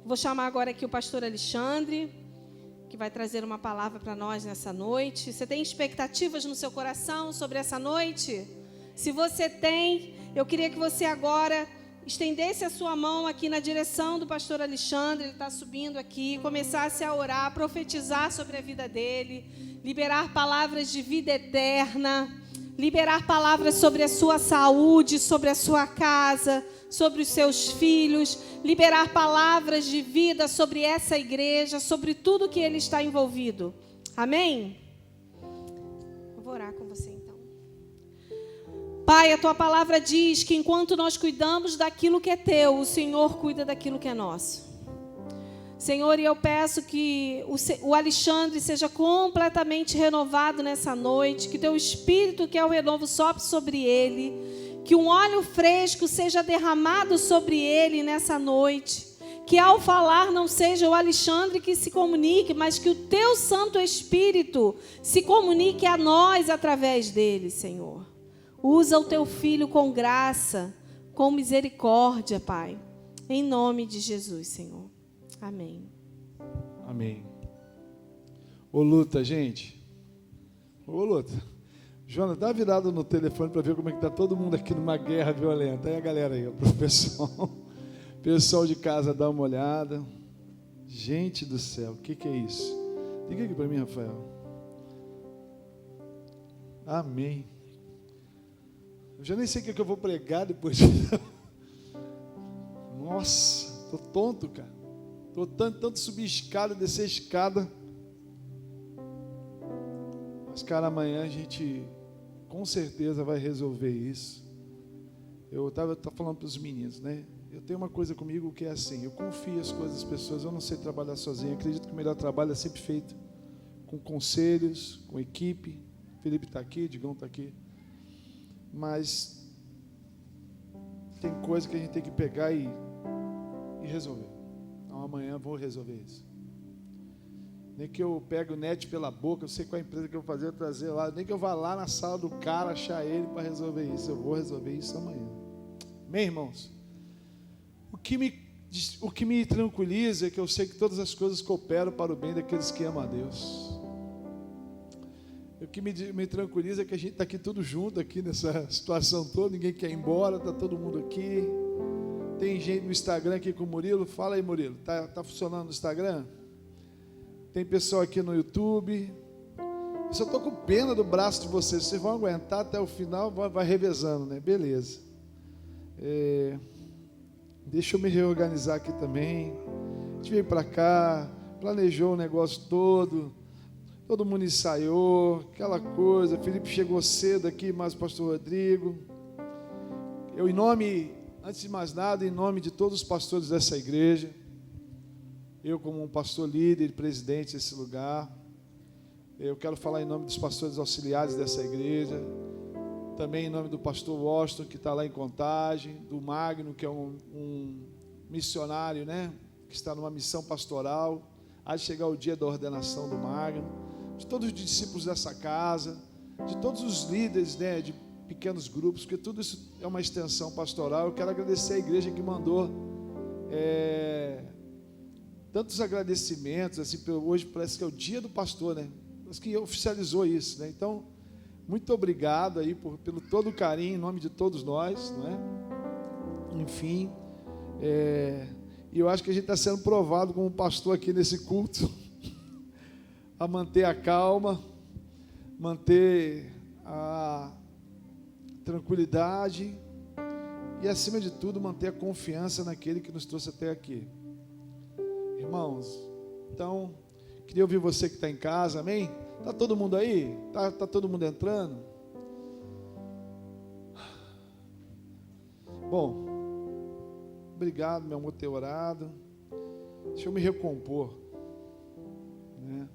Vou chamar agora aqui o pastor Alexandre, que vai trazer uma palavra para nós nessa noite. Você tem expectativas no seu coração sobre essa noite? Se você tem, eu queria que você agora estendesse a sua mão aqui na direção do pastor Alexandre, ele está subindo aqui, começasse a orar, profetizar sobre a vida dele, liberar palavras de vida eterna, liberar palavras sobre a sua saúde, sobre a sua casa, sobre os seus filhos, liberar palavras de vida sobre essa igreja, sobre tudo que ele está envolvido. Amém? Eu vou orar com você então. Pai, a tua palavra diz que enquanto nós cuidamos daquilo que é teu, o Senhor cuida daquilo que é nosso. Senhor, e eu peço que o Alexandre seja completamente renovado nessa noite, que teu Espírito, que é o renovo, sopre sobre ele, que um óleo fresco seja derramado sobre ele nessa noite, que ao falar não seja o Alexandre que se comunique, mas que o teu Santo Espírito se comunique a nós através dele, Senhor. Usa o teu filho com graça, com misericórdia, Pai. Em nome de Jesus, Senhor. Amém. Amém. Ô Luta, gente. Ô Luta. Jonas, dá uma virada no telefone para ver como é que está todo mundo aqui numa guerra violenta. Aí a galera aí, o pessoal de casa, dá uma olhada. Gente do céu, o que é isso? Diga aqui para mim, Rafael. Amém. Eu já nem sei o que eu vou pregar depois disso. Nossa, tô tonto, cara. Tô tanto subir escada, descer escada. Mas, cara, amanhã a gente com certeza vai resolver isso. Eu estava falando para os meninos, né? Eu tenho uma coisa comigo que é assim, eu confio as coisas das pessoas, eu não sei trabalhar sozinho. Eu acredito que o melhor trabalho é sempre feito com conselhos, com equipe. Felipe está aqui, Digão está aqui. Mas tem coisa que a gente tem que pegar e resolver. Então amanhã eu vou resolver isso. Nem que eu pegue o net pela boca, eu sei qual é a empresa que eu vou fazer, eu trazer lá. Nem que eu vá lá na sala do cara, achar ele para resolver isso. Eu vou resolver isso amanhã. Amém, irmãos? O que me tranquiliza é que eu sei que todas as coisas cooperam para o bem daqueles que amam a Deus. O que me tranquiliza é que a gente está aqui tudo junto, aqui nessa situação toda, ninguém quer ir embora, está todo mundo aqui. Tem gente no Instagram aqui com o Murilo. Fala aí, Murilo, tá funcionando no Instagram? Tem pessoal aqui no YouTube. Eu só estou com pena do braço de vocês. Vocês vão aguentar até o final, vai revezando, né? Beleza. Deixa eu me reorganizar aqui também. A gente veio para cá, planejou o negócio todo. Todo mundo ensaiou, aquela coisa. Felipe chegou cedo aqui, mas o pastor Rodrigo. Eu, antes de mais nada, em nome de todos os pastores dessa igreja, eu como um pastor líder e presidente desse lugar, eu quero falar em nome dos pastores auxiliares dessa igreja, também em nome do pastor Washington, que está lá em Contagem, do Magno, que é um missionário, né, que está numa missão pastoral. Há de chegar o dia da ordenação do Magno, de todos os discípulos dessa casa, de todos os líderes, né, de pequenos grupos, porque tudo isso é uma extensão pastoral. Eu quero agradecer a igreja que mandou tantos agradecimentos, assim, hoje parece que é o dia do pastor, né? Parece que oficializou isso, né? Então, muito obrigado aí pelo todo o carinho, em nome de todos nós, não é? Enfim, e eu acho que a gente está sendo provado como pastor aqui nesse culto, a manter a calma, manter a tranquilidade e, acima de tudo, manter a confiança naquele que nos trouxe até aqui. Irmãos, então, queria ouvir você que está em casa, amém? Está todo mundo aí? Está todo mundo entrando? Bom, obrigado, meu amor, ter orado. Deixa eu me recompor, né?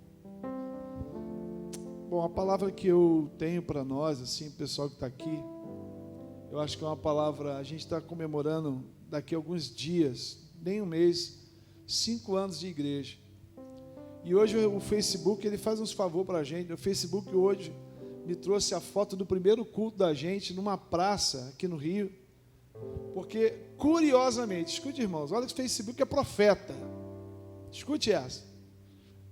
Bom, a palavra que eu tenho para nós, assim, pessoal que está aqui, eu acho que é uma palavra, a gente está comemorando daqui a alguns dias, nem um mês, 5 anos de igreja. E hoje o Facebook, ele faz uns favor para a gente. O Facebook hoje me trouxe a foto do primeiro culto da gente numa praça aqui no Rio. Porque, curiosamente, escute, irmãos, olha que o Facebook é profeta. Escute essa.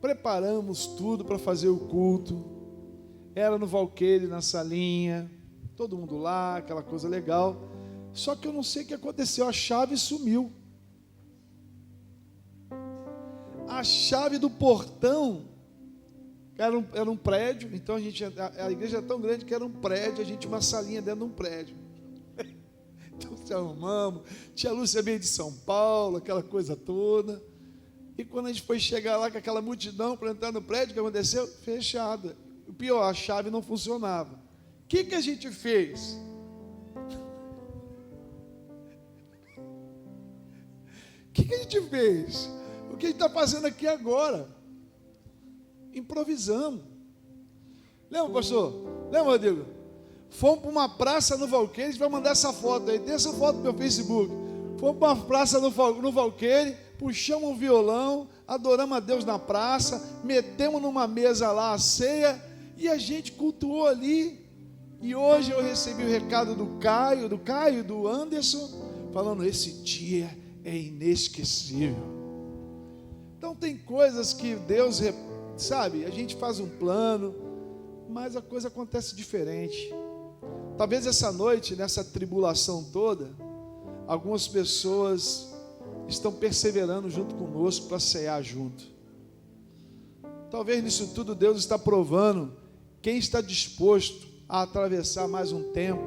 Preparamos tudo para fazer o culto. Era no Valqueire, na salinha, todo mundo lá, aquela coisa legal. Só que eu não sei o que aconteceu, a chave sumiu. A chave do portão era um prédio, então a igreja era tão grande que era um prédio, a gente tinha uma salinha dentro de um prédio. Então se arrumamos, tia Lúcia veio de São Paulo, aquela coisa toda. E quando a gente foi chegar lá com aquela multidão para entrar no prédio, o que aconteceu? Fechada. O pior, a chave não funcionava. O que a gente fez? O que a gente fez? O que a gente está fazendo aqui agora? Improvisamos. Lembra, pastor? Lembra, Rodrigo? Fomos para uma praça no Valqueire, a gente vai mandar essa foto aí, tem essa foto no meu Facebook. Fomos para uma praça no Valqueire, puxamos um violão, adoramos a Deus na praça, metemos numa mesa lá a ceia, e a gente cultuou ali. E hoje eu recebi o recado do Caio, do Anderson, falando, esse dia é inesquecível. Então tem coisas que Deus, sabe, a gente faz um plano, mas a coisa acontece diferente. Talvez essa noite, nessa tribulação toda, algumas pessoas estão perseverando junto conosco para cear junto. Talvez nisso tudo Deus está provando quem está disposto a atravessar mais um tempo,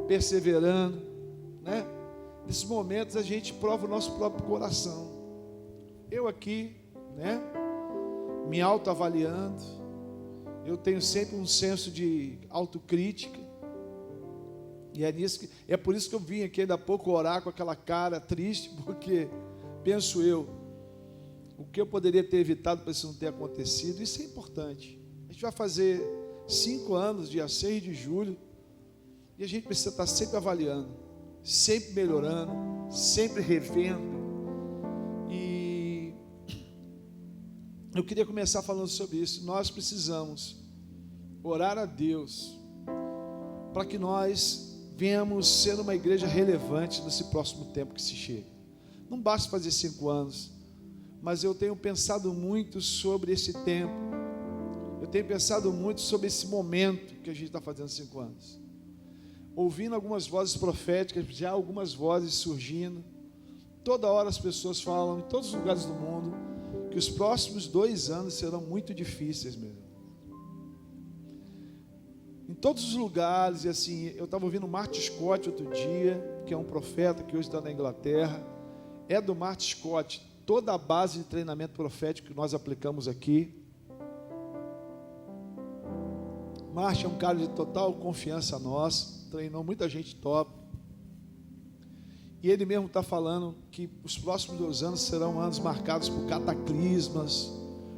perseverando, né? Nesses momentos a gente prova o nosso próprio coração. Eu aqui, né, me autoavaliando, eu tenho sempre um senso de autocrítica, e é por isso que eu vim aqui ainda há pouco orar com aquela cara triste, porque penso eu, o que eu poderia ter evitado para isso não ter acontecido. Isso é importante. A gente vai fazer 5 anos, dia 6 de julho, e a gente precisa estar sempre avaliando, sempre melhorando, sempre revendo. E eu queria começar falando sobre isso. Nós precisamos orar a Deus para que nós venhamos ser uma igreja relevante nesse próximo tempo que se chega. Não basta fazer 5 anos, mas eu tenho pensado muito sobre esse tempo. Eu tenho pensado muito sobre esse momento que a gente está fazendo 5 anos. Ouvindo algumas vozes proféticas, já algumas vozes surgindo. Toda hora as pessoas falam, em todos os lugares do mundo, que os próximos 2 anos serão muito difíceis mesmo. Em todos os lugares, e assim, eu estava ouvindo o Martin Scott outro dia, que é um profeta que hoje está na Inglaterra. É do Martin Scott toda a base de treinamento profético que nós aplicamos aqui. Martin é um cara de total confiança nossa, treinou muita gente top. E ele mesmo está falando que os próximos 2 anos serão anos marcados por cataclismas,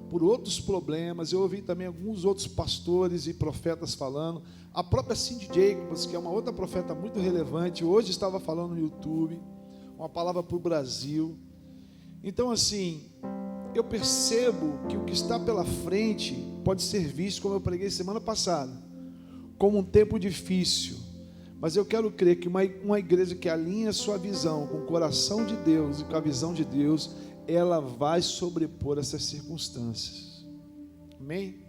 por outros problemas. Eu ouvi também alguns outros pastores e profetas falando. A própria Cindy Jacobs, que é uma outra profeta muito relevante, hoje estava falando no YouTube, uma palavra para o Brasil. Então, assim, eu percebo que o que está pela frente pode ser visto, como eu preguei semana passada, como um tempo difícil. Mas eu quero crer que uma igreja que alinha sua visão com o coração de Deus e com a visão de Deus, ela vai sobrepor essas circunstâncias. Amém?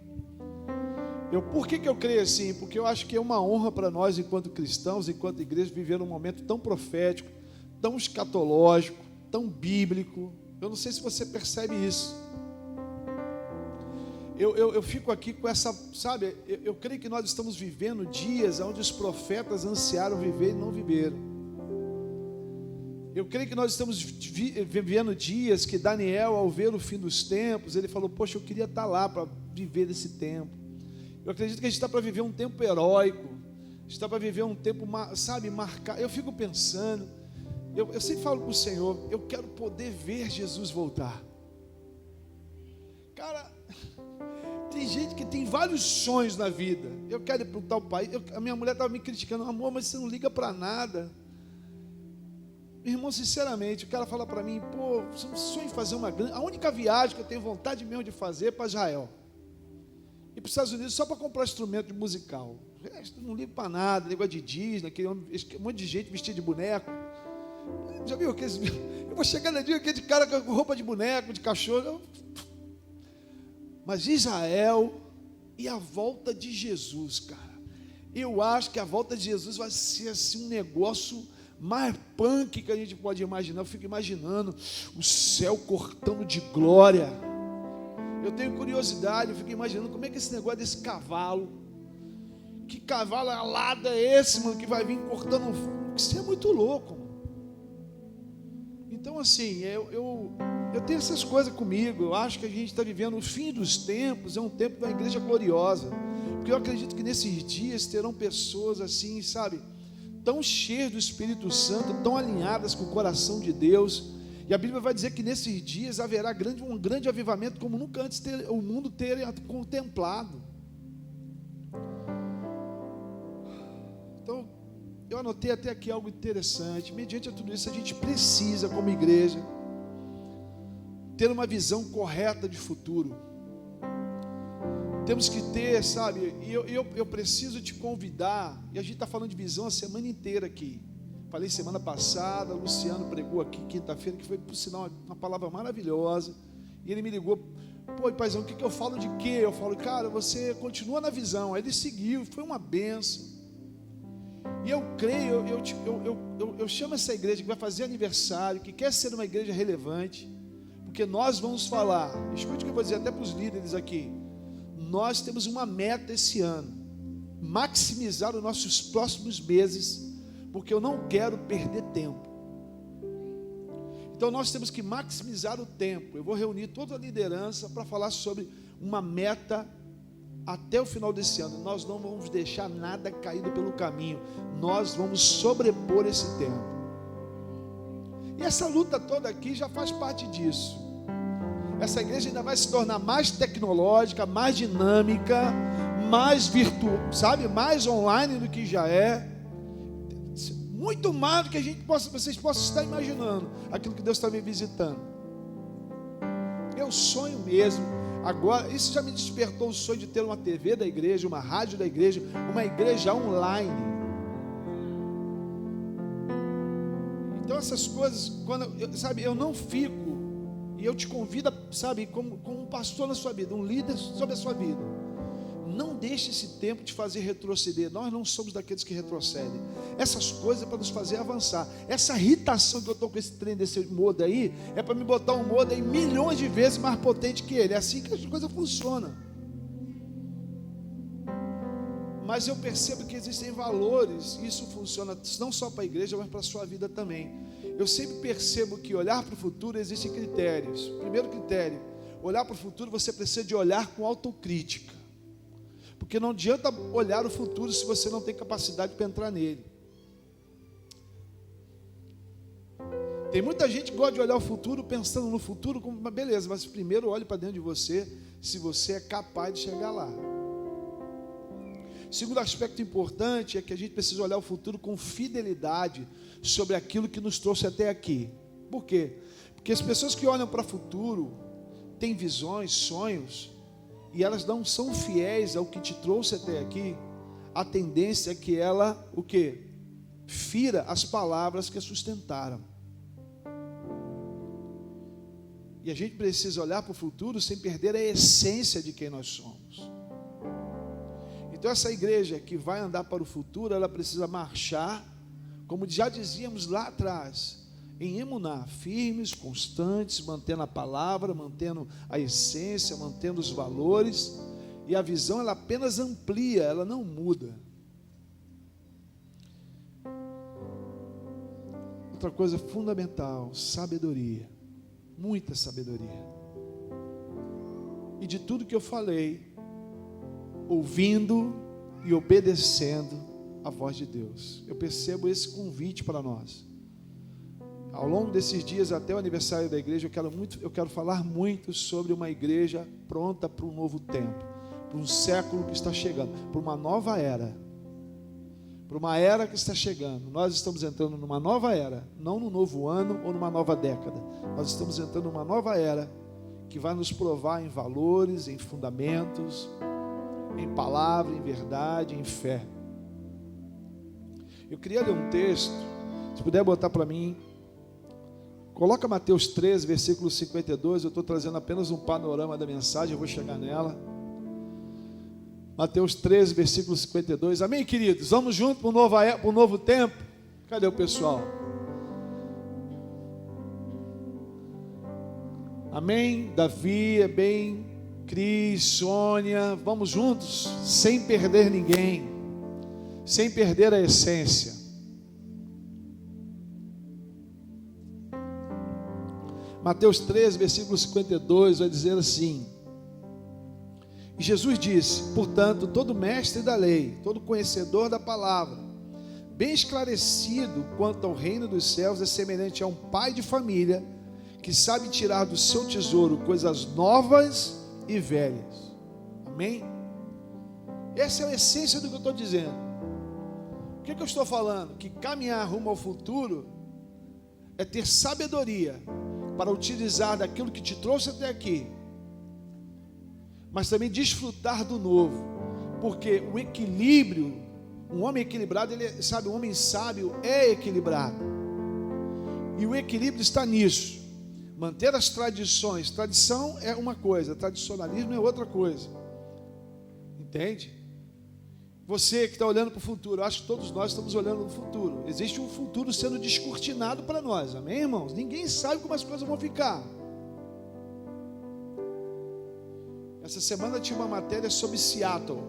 Por que eu creio assim? Porque eu acho que é uma honra para nós, enquanto cristãos, enquanto igreja, viver um momento tão profético, tão escatológico, tão bíblico. Eu não sei se você percebe isso. Eu fico aqui com essa, sabe, eu creio que nós estamos vivendo dias onde os profetas ansiaram viver e não viveram. Eu creio que nós estamos vivendo dias que Daniel, ao ver o fim dos tempos, ele falou, poxa, eu queria estar lá para viver esse tempo. Eu acredito que a gente está para viver um tempo heróico, está para viver um tempo, sabe, marcar. Eu fico pensando, eu sempre falo com o Senhor, eu quero poder ver Jesus voltar. Cara, tem gente que tem vários sonhos na vida. Eu quero ir para um tal país. A minha mulher estava me criticando, amor, mas você não liga para nada. Irmão, sinceramente, o cara fala para mim, pô, você não sonha em fazer uma grande... A única viagem que eu tenho vontade mesmo de fazer é para Israel. E para os Estados Unidos só para comprar instrumento musical. O resto, não ligo para nada, negócio de Disney, aquele monte de gente vestida de boneco. Já viu aqueles... Eu vou chegar no dia aqui de cara com roupa de boneco, de cachorro. Mas Israel e a volta de Jesus, cara. Eu acho que a volta de Jesus vai ser assim um negócio mais punk que a gente pode imaginar. Eu fico imaginando o céu cortando de glória. Eu tenho curiosidade, eu fico imaginando como é que esse negócio desse cavalo. Que cavalo alado é esse, mano, que vai vir cortando? Isso é muito louco, mano. Então, assim, eu tenho essas coisas comigo. Eu acho que a gente está vivendo o fim dos tempos. É um tempo de uma igreja gloriosa. Porque eu acredito que nesses dias terão pessoas assim, sabe, tão cheias do Espírito Santo, tão alinhadas com o coração de Deus. E a Bíblia vai dizer que nesses dias haverá um grande avivamento como nunca antes o mundo teria contemplado. Então, eu anotei até aqui algo interessante. Mediante a tudo isso, a gente precisa, como igreja, ter uma visão correta de futuro. Temos que ter, sabe, e eu preciso te convidar, e a gente está falando de visão a semana inteira aqui. Falei semana passada, o Luciano pregou aqui quinta-feira, que foi, por sinal, uma palavra maravilhosa, e ele me ligou, pô, paizão, o que eu falo de quê? Eu falo, cara, você continua na visão. Aí ele seguiu, foi uma bênção, e eu creio, eu chamo essa igreja que vai fazer aniversário, que quer ser uma igreja relevante, porque nós vamos falar, escute o que eu vou dizer até para os líderes aqui. Nós temos uma meta esse ano, maximizar os nossos próximos meses, porque eu não quero perder tempo. Então nós temos que maximizar o tempo. Eu vou reunir toda a liderança para falar sobre uma meta até o final desse ano. Nós não vamos deixar nada caído pelo caminho, nós vamos sobrepor esse tempo. E essa luta toda aqui já faz parte disso. Essa igreja ainda vai se tornar mais tecnológica, mais dinâmica, mais virtual, sabe, mais online do que já é. Muito mais do que vocês possam estar imaginando, aquilo que Deus está me visitando. Eu sonho mesmo, agora, isso já me despertou o sonho de ter uma TV da igreja, uma rádio da igreja, uma igreja online. Então essas coisas, sabe, eu não fico. E eu te convido, sabe, como um pastor na sua vida, um líder sobre a sua vida. Não deixe esse tempo te fazer retroceder. Nós não somos daqueles que retrocedem. Essas coisas é para nos fazer avançar. Essa irritação que eu estou com esse trem desse modo aí, é para me botar um modo aí milhões de vezes mais potente que ele. É assim que as coisas funcionam. Mas eu percebo que existem valores, e isso funciona não só para a igreja, mas para a sua vida também. Eu sempre percebo que olhar para o futuro existem critérios. Primeiro critério, olhar para o futuro você precisa de olhar com autocrítica. Porque não adianta olhar o futuro se você não tem capacidade para entrar nele. Tem muita gente que gosta de olhar o futuro pensando no futuro como, beleza, mas primeiro olhe para dentro de você, se você é capaz de chegar lá. Segundo aspecto importante é que a gente precisa olhar o futuro com fidelidade sobre aquilo que nos trouxe até aqui. Por quê? Porque as pessoas que olham para o futuro têm visões, sonhos, e elas não são fiéis ao que te trouxe até aqui. A tendência é que ela, o quê? Fira as palavras que a sustentaram. E a gente precisa olhar para o futuro sem perder a essência de quem nós somos. Então essa igreja que vai andar para o futuro, ela precisa marchar, como já dizíamos lá atrás, em emuná, firmes, constantes, mantendo a palavra, mantendo a essência, mantendo os valores, e a visão ela apenas amplia, ela não muda. Outra coisa fundamental, sabedoria, muita sabedoria. E de tudo que eu falei, ouvindo e obedecendo a voz de Deus. Eu percebo esse convite para nós. Ao longo desses dias até o aniversário da igreja, eu quero falar muito sobre uma igreja pronta para um novo tempo, para um século que está chegando, para uma nova era. Para uma era que está chegando. Nós estamos entrando numa nova era, não no novo ano ou numa nova década. Nós estamos entrando numa nova era que vai nos provar em valores, em fundamentos, em palavra, em verdade, em fé. Eu queria ler um texto, se puder botar para mim, Coloca Mateus 13, versículo 52. Eu estou trazendo apenas um panorama da mensagem, eu vou chegar nela. Mateus 13, versículo 52. Amém, queridos? Vamos juntos para um novo tempo? Cadê o pessoal? Amém? Davi, bem, Cris, Sônia, vamos juntos, sem perder ninguém, sem perder a essência. Mateus 13, versículo 52, vai dizer assim: e Jesus disse: portanto, todo mestre da lei, todo conhecedor da palavra, bem esclarecido quanto ao reino dos céus, é semelhante a um pai de família, que sabe tirar do seu tesouro coisas novas e velhas. Amém? Essa é a essência do que eu estou dizendo. O que eu estou falando? Que caminhar rumo ao futuro é ter sabedoria para utilizar daquilo que te trouxe até aqui, mas também desfrutar do novo, porque o equilíbrio, um homem equilibrado, um homem sábio é equilibrado, e o equilíbrio está nisso. Manter as tradições. Tradição é uma coisa, tradicionalismo é outra coisa. Entende? Você que está olhando para o futuro, eu acho que todos nós estamos olhando para o futuro. Existe um futuro sendo descortinado para nós, amém, irmãos? Ninguém sabe como as coisas vão ficar. Essa semana tinha uma matéria sobre Seattle.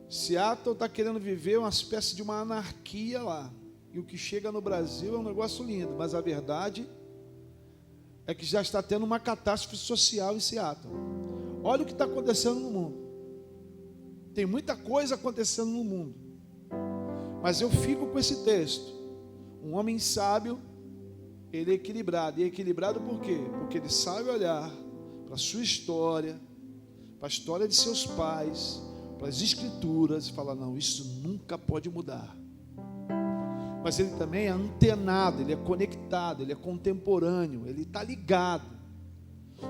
Seattle está querendo viver uma espécie de uma anarquia lá. E o que chega no Brasil é um negócio lindo, mas a verdade é que já está tendo uma catástrofe social em Seattle. Olha o que está acontecendo no mundo. Tem muita coisa acontecendo no mundo, mas eu fico com esse texto. Um homem sábio, ele é equilibrado. E é equilibrado por quê? Porque ele sabe olhar para a sua história, para a história de seus pais, para as escrituras, e falar: não, isso nunca pode mudar. Mas ele também é antenado, ele é conectado, ele é contemporâneo, ele está ligado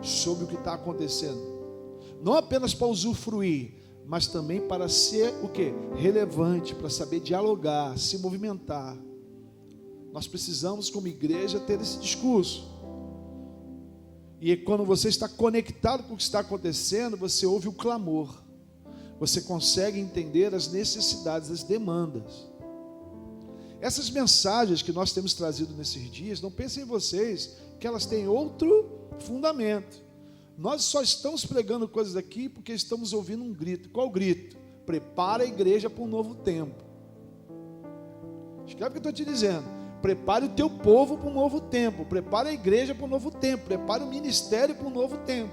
sobre o que está acontecendo. Não apenas para usufruir, mas também para ser o quê? Relevante, para saber dialogar, se movimentar. Nós precisamos, como igreja, ter esse discurso. E quando você está conectado com o que está acontecendo, você ouve o clamor, você consegue entender as necessidades, as demandas. Essas mensagens que nós temos trazido nesses dias, não pensem em vocês que elas têm outro fundamento. Nós só estamos pregando coisas aqui porque estamos ouvindo um grito. Qual grito? Prepara a igreja para um novo tempo. Escreve o que eu estou te dizendo. Prepare o teu povo para um novo tempo. Prepare a igreja para um novo tempo. Prepare o ministério para um novo tempo.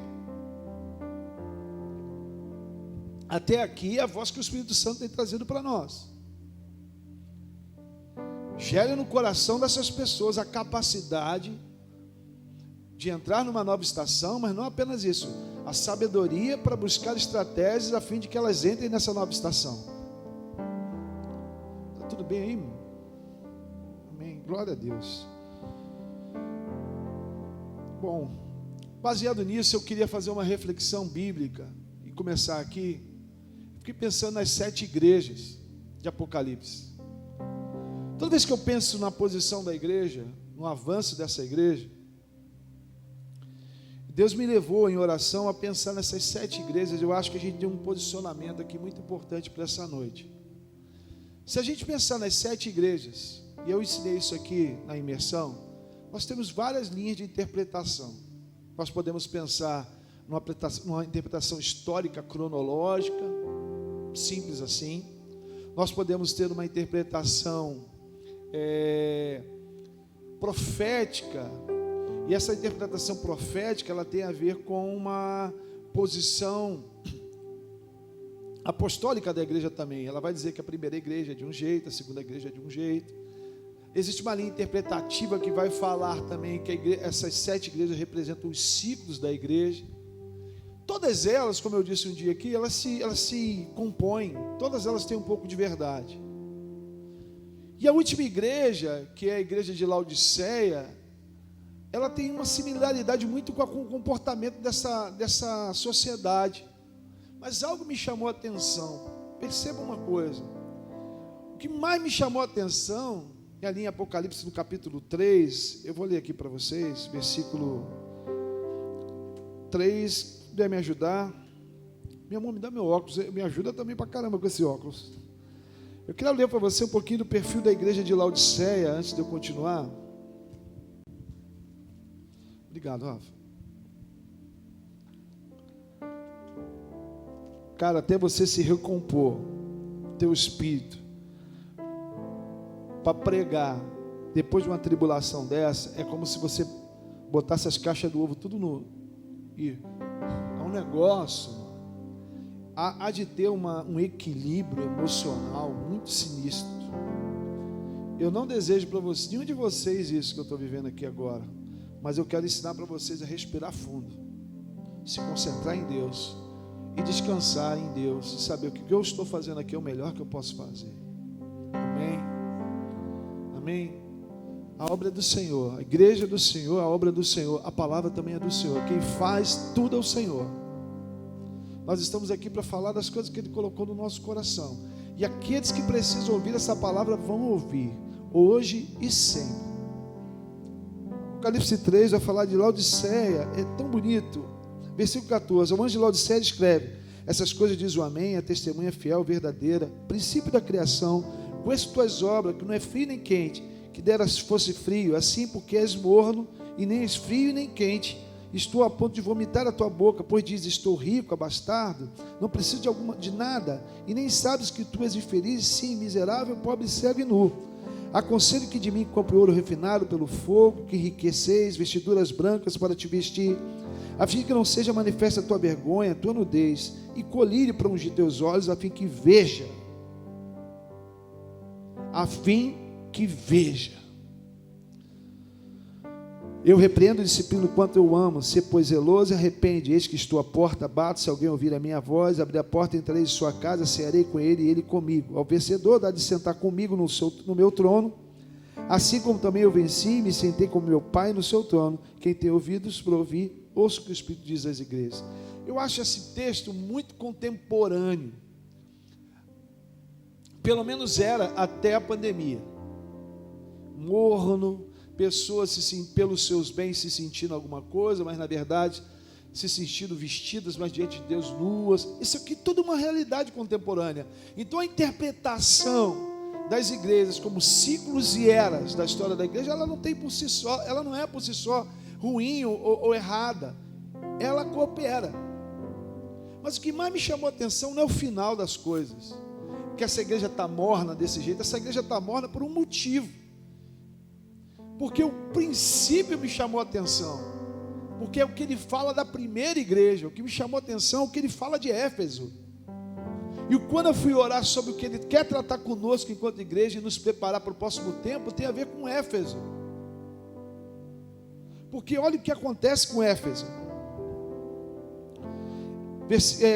Até aqui é a voz que o Espírito Santo tem trazido para nós. Gere no coração dessas pessoas a capacidade de entrar numa nova estação, mas não apenas isso, a sabedoria para buscar estratégias a fim de que elas entrem nessa nova estação. Está tudo bem aí, irmão? Amém, glória a Deus. Bom, baseado nisso, eu queria fazer uma reflexão bíblica e começar aqui. Fiquei pensando nas 7 igrejas de Apocalipse. Toda vez que eu penso na posição da igreja, no avanço dessa igreja, Deus me levou em oração a pensar nessas 7 igrejas. Eu acho que a gente tem um posicionamento aqui muito importante para essa noite. Se a gente pensar nas 7 igrejas, e eu ensinei isso aqui na imersão, nós temos várias linhas de interpretação. Nós podemos pensar numa interpretação histórica, cronológica, simples assim. Nós podemos ter uma interpretação profética, e essa interpretação profética, ela tem a ver com uma posição apostólica da igreja também. Ela vai dizer que a primeira igreja é de um jeito, a segunda igreja é de um jeito. Existe uma linha interpretativa que vai falar também que essas 7 igrejas representam os ciclos da igreja. Todas elas, como eu disse um dia aqui, elas se compõem, todas elas têm um pouco de verdade. E a última igreja, que é a igreja de Laodiceia, ela tem uma similaridade muito com o comportamento dessa sociedade. Mas algo me chamou a atenção. Perceba uma coisa. O que mais me chamou a atenção E ali em Apocalipse, no capítulo 3, eu vou ler aqui para vocês, versículo 3, se puder me ajudar. Minha mãe, me dá meu óculos, me ajuda também para caramba com esse óculos. Eu quero ler para você um pouquinho do perfil da igreja de Laodiceia, antes de eu continuar. Obrigado, Rafa. Cara, até você se recompor, teu espírito, para pregar, depois de uma tribulação dessa, é como se você botasse as caixas do ovo tudo no... É um negócio, há de ter um equilíbrio emocional muito sinistro. Eu não desejo para você, nenhum de vocês isso que eu estou vivendo aqui agora, mas eu quero ensinar para vocês a respirar fundo, se concentrar em Deus e descansar em Deus, e saber o que eu estou fazendo aqui é o melhor que eu posso fazer. Amém? Amém? A obra é do Senhor, a igreja é do Senhor, a obra é do Senhor, a palavra também é do Senhor. Quem faz tudo é o Senhor. Nós estamos aqui para falar das coisas que Ele colocou no nosso coração, e aqueles que precisam ouvir essa palavra vão ouvir, hoje e sempre. Apocalipse 3 vai falar de Laodiceia, é tão bonito. Versículo 14, o anjo de Laodiceia escreve: essas coisas diz o Amém, a testemunha fiel, verdadeira, princípio da criação. Conheço tuas obras, que não é frio nem quente, que deras fosse frio, assim porque és morno, e nem és frio nem quente. Estou a ponto de vomitar a tua boca, pois dizes: estou rico, abastardo, não preciso de nada, e nem sabes que tu és infeliz, sim, miserável, pobre, cego e nu. Aconselho que de mim compre ouro refinado pelo fogo, que enriqueceis vestiduras brancas para te vestir, a fim que não seja manifesta a tua vergonha, a tua nudez, e colírio para ungir teus olhos, a fim que veja. A fim que veja. Eu repreendo e disciplino quanto eu amo. Sê, pois, zeloso e arrepende. Eis que estou à porta, bato. Se alguém ouvir a minha voz, abrir a porta, entrarei em sua casa, cearei com ele e ele comigo. Ao vencedor dá de sentar comigo no meu trono, assim como também eu venci e me sentei com meu Pai no seu trono. Quem tem ouvidos para ouvir, ouça o que o Espírito diz às igrejas. Eu acho esse texto muito contemporâneo. Pelo menos era até a pandemia. Morno, pessoas pelos seus bens se sentindo alguma coisa, mas na verdade se sentindo vestidas, mas diante de Deus nuas. Isso aqui é toda uma realidade contemporânea. Então a interpretação das igrejas como ciclos e eras da história da igreja, ela não tem por si só, ela não é por si só ruim ou errada. Ela coopera. Mas o que mais me chamou a atenção não é o final das coisas, que essa igreja está morna desse jeito. Essa igreja está morna por um motivo, porque o princípio me chamou a atenção, porque é o que ele fala da primeira igreja. O que me chamou a atenção é o que ele fala de Éfeso. E quando eu fui orar sobre o que ele quer tratar conosco enquanto igreja e nos preparar para o próximo tempo, tem a ver com Éfeso. Porque olha o que acontece com Éfeso.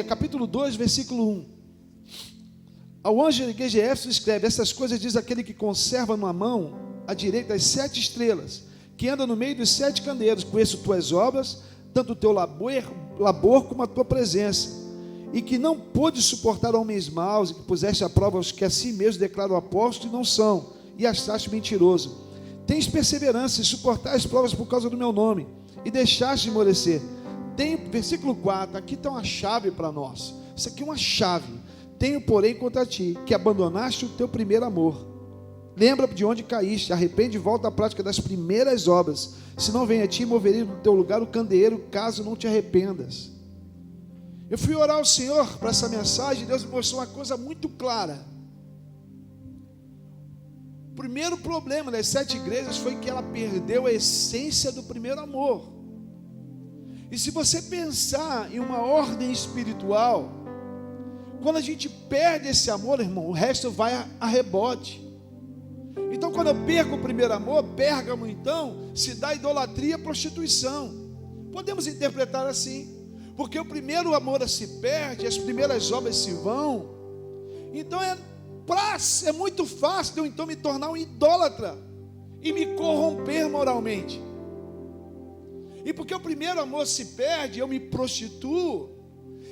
Capítulo 2, versículo 1. Ao anjo da igreja de Éfeso escreve: essas coisas diz aquele que conserva numa mão à direita as 7 estrelas, que anda no meio dos 7 candeeiros. Conheço tuas obras, tanto o teu labor como a tua presença, e que não pôde suportar homens maus, e que puseste à prova os que a si mesmos declaram apóstolos e não são, e achaste mentiroso. Tens perseverança e suportar as provas por causa do meu nome, e deixaste de esmorecer. Versículo 4, aqui está uma chave para nós. Isso aqui é uma chave. Tenho, porém, contra ti, que abandonaste o teu primeiro amor. Lembra de onde caíste, arrepende e volta à prática das primeiras obras. Se não vem a ti, moverei no teu lugar o candeeiro, caso não te arrependas. Eu fui orar ao Senhor para essa mensagem, e Deus me mostrou uma coisa muito clara. O primeiro problema das 7 igrejas foi que ela perdeu a essência do primeiro amor. E se você pensar em uma ordem espiritual, quando a gente perde esse amor, irmão, o resto vai a rebote. Então, quando eu perco o primeiro amor, Pérgamo, então, se dá idolatria e prostituição. Podemos interpretar assim, porque o primeiro amor se perde, as primeiras obras se vão. Então, é muito fácil de eu então me tornar um idólatra e me corromper moralmente. E porque o primeiro amor se perde, eu me prostituo.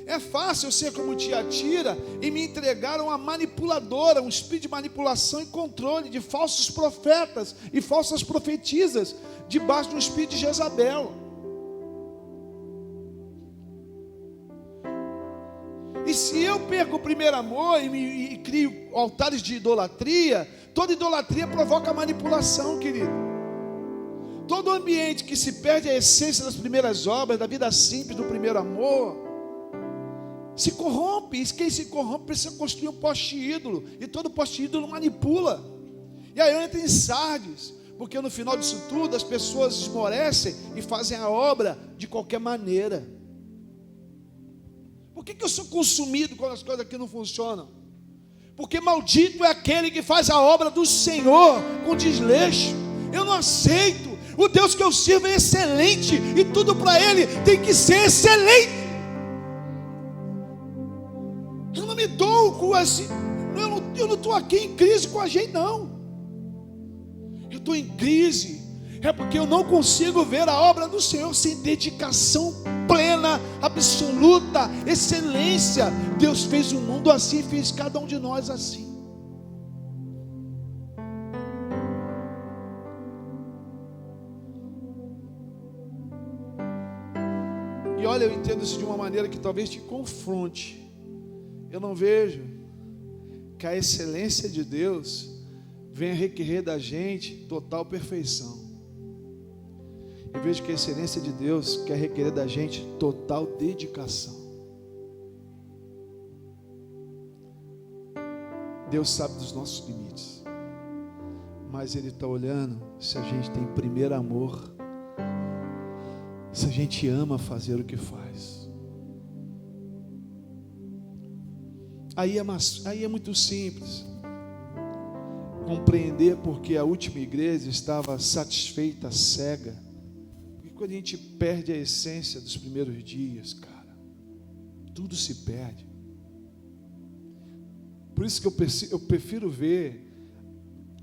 É fácil eu ser como Tiatira e me entregar a uma manipuladora, um espírito de manipulação e controle de falsos profetas e falsas profetisas, debaixo de um espírito de Jezabel. E se eu perco o primeiro amor e crio altares de idolatria, toda idolatria provoca manipulação, querido. Todo ambiente que se perde a essência das primeiras obras, da vida simples, do primeiro amor, se corrompe. E quem se corrompe precisa construir um poste ídolo, e todo poste ídolo manipula. E aí eu entro em Sardes, porque no final disso tudo as pessoas esmorecem e fazem a obra de qualquer maneira. Por que eu sou consumido quando as coisas aqui não funcionam? Porque maldito é aquele que faz a obra do Senhor com desleixo. Eu não aceito. O Deus que eu sirvo é excelente, e tudo para Ele tem que ser excelente. Eu não me dou com assim, eu não estou aqui em crise com a gente, não. Eu estou em crise, é porque eu não consigo ver a obra do Senhor sem dedicação plena, absoluta, excelência. Deus fez o mundo assim, fez cada um de nós assim. E olha, eu entendo isso de uma maneira que talvez te confronte. Eu não vejo que a excelência de Deus venha requerer da gente total perfeição. Eu vejo que a excelência de Deus quer requerer da gente total dedicação. Deus sabe dos nossos limites, mas Ele está olhando se a gente tem primeiro amor, se a gente ama fazer o que faz. Aí é muito simples compreender porque a última igreja estava satisfeita, cega. Porque quando a gente perde a essência dos primeiros dias, cara, tudo se perde. Por isso que eu prefiro ver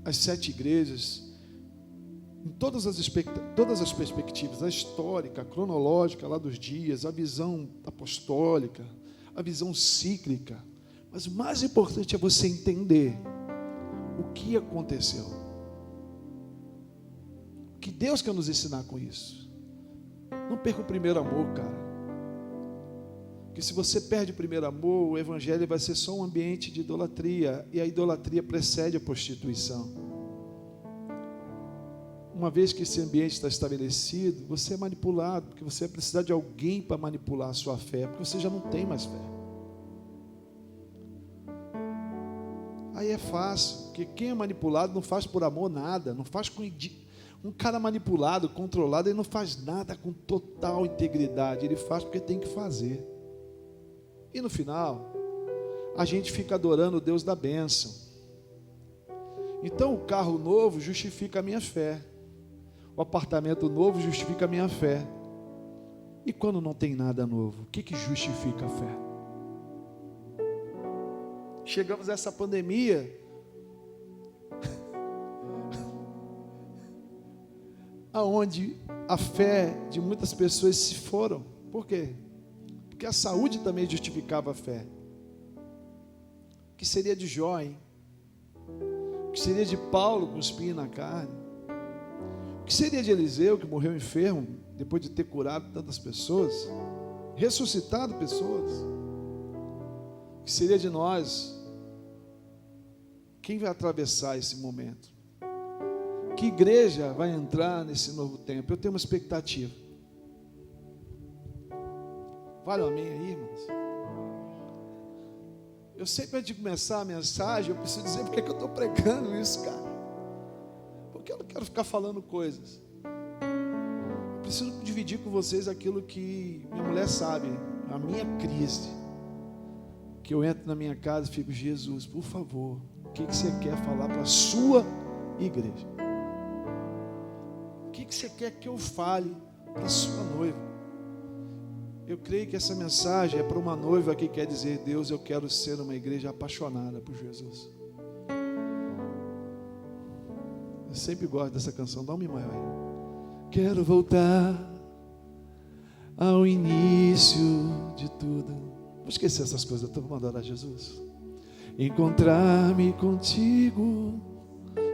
as 7 igrejas em todas as perspectivas, a histórica, a cronológica lá dos dias, a visão apostólica, a visão cíclica. Mas o mais importante é você entender o que aconteceu. O que Deus quer nos ensinar com isso? Não perca o primeiro amor, cara. Porque se você perde o primeiro amor, o evangelho vai ser só um ambiente de idolatria. E a idolatria precede a prostituição. Uma vez que esse ambiente está estabelecido, você é manipulado, porque você vai precisar de alguém para manipular a sua fé, porque você já não tem mais fé. Aí é fácil, porque quem é manipulado não faz por amor nada, não faz com um cara manipulado, controlado, ele não faz nada com total integridade, ele faz porque tem que fazer. E no final, a gente fica adorando o Deus da bênção. Então o carro novo justifica a minha fé, o apartamento novo justifica a minha fé. E quando não tem nada novo, o que justifica a fé? Chegamos a essa pandemia, aonde a fé de muitas pessoas se foram. Por quê? Porque a saúde também justificava a fé. O que seria de Jó, hein? O que seria de Paulo com espinho na carne? O que seria de Eliseu, que morreu enfermo depois de ter curado tantas pessoas, ressuscitado pessoas? O que seria de nós? Quem vai atravessar esse momento? Que igreja vai entrar nesse novo tempo? Eu tenho uma expectativa. Vale um amém aí, irmãos? Eu sempre, antes de começar a mensagem, eu preciso dizer porque que eu estou pregando isso, cara. Porque eu não quero ficar falando coisas. Eu preciso dividir com vocês aquilo que minha mulher sabe, a minha crise. Que eu entro na minha casa e fico, Jesus, por favor, o que você quer falar para a sua igreja? O que você quer que eu fale para a sua noiva? Eu creio que essa mensagem é para uma noiva que quer dizer, Deus, eu quero ser uma igreja apaixonada por Jesus. Eu sempre gosto dessa canção, dá um mi maior aí. Quero voltar ao início de tudo. Vamos esquecer essas coisas, vamos adorar Jesus. Encontrar-me contigo,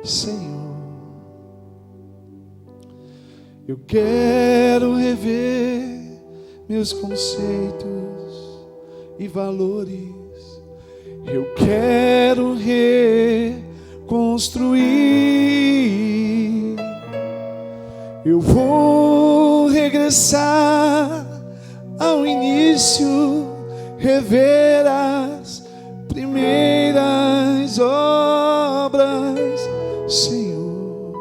Senhor. Eu quero rever meus conceitos e valores. Eu quero reconstruir. Eu vou regressar ao início, rever as primeiras obras, Senhor.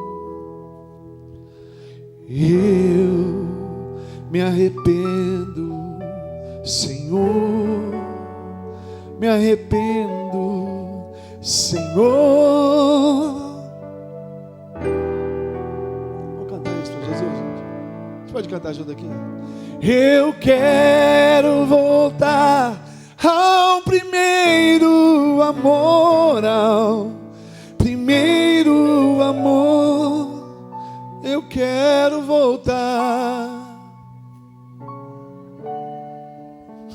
Eu me arrependo, Senhor. Me arrependo, Senhor. Vamos cantar isso para Jesus, gente. A gente pode cantar junto aqui? Eu quero voltar ao primeiro amor, ao primeiro amor. Eu quero voltar.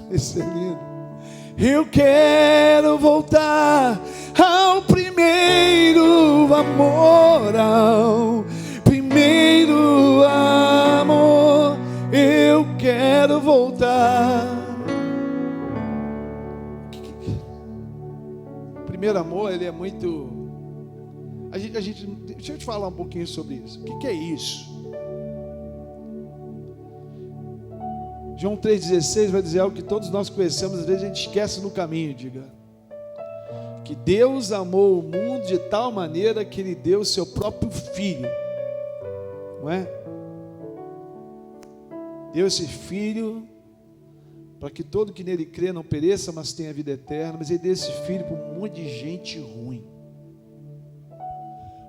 Isso é lindo. Eu quero voltar ao primeiro amor, ao primeiro amor. Eu quero voltar. O primeiro amor, ele é muito... Deixa eu te falar um pouquinho sobre isso. O que é isso? João 3,16 vai dizer algo que todos nós conhecemos, às vezes a gente esquece no caminho, diga. Que Deus amou o mundo de tal maneira que Ele deu o seu próprio Filho. Não é? Deu esse Filho para que todo que nele crê não pereça, mas tenha vida eterna. Mas Ele deu esse Filho para um monte de gente ruim.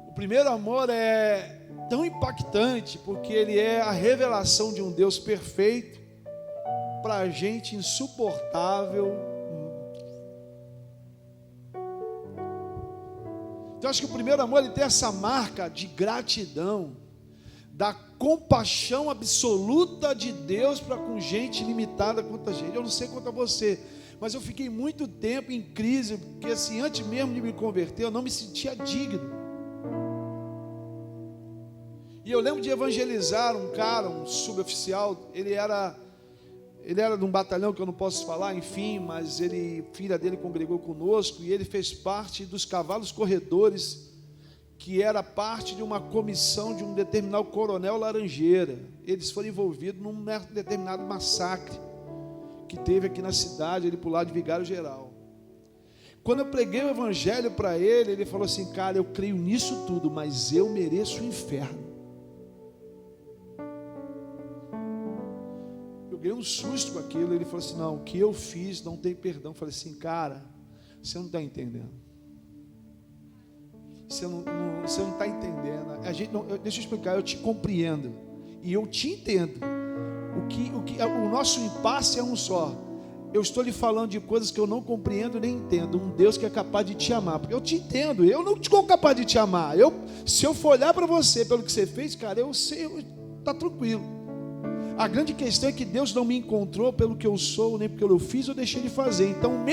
O primeiro amor é tão impactante porque ele é a revelação de um Deus perfeito para a gente insuportável. Então acho que o primeiro amor, ele tem essa marca de gratidão, da compaixão absoluta de Deus para com gente limitada quanto a gente. Eu não sei quanto a você, mas eu fiquei muito tempo em crise, porque assim, antes mesmo de me converter, eu não me sentia digno. E eu lembro de evangelizar um cara, um suboficial. Ele era de um batalhão que eu não posso falar, enfim, mas filha dele congregou conosco e ele fez parte dos cavalos corredores, que era parte de uma comissão de um determinado coronel Laranjeira. Eles foram envolvidos num determinado massacre que teve aqui na cidade, ele por lá de Vigário Geral. Quando eu preguei o evangelho para ele, ele falou assim: cara, eu creio nisso tudo, mas eu mereço o inferno. Eu ganhei um susto com aquilo. Ele falou assim: não, o que eu fiz não tem perdão. Eu falei assim: cara, você não está entendendo. Você não está entendendo. Deixa eu explicar, eu te compreendo e eu te entendo. O nosso impasse é um só. Eu estou lhe falando de coisas que eu não compreendo nem entendo. Um Deus que é capaz de te amar, porque eu te entendo. Eu não sou capaz de te amar. Se eu for olhar para você pelo que você fez, cara, eu sei, está tranquilo. A grande questão é que Deus não me encontrou pelo que eu sou, nem pelo que eu fiz ou deixei de fazer. Então,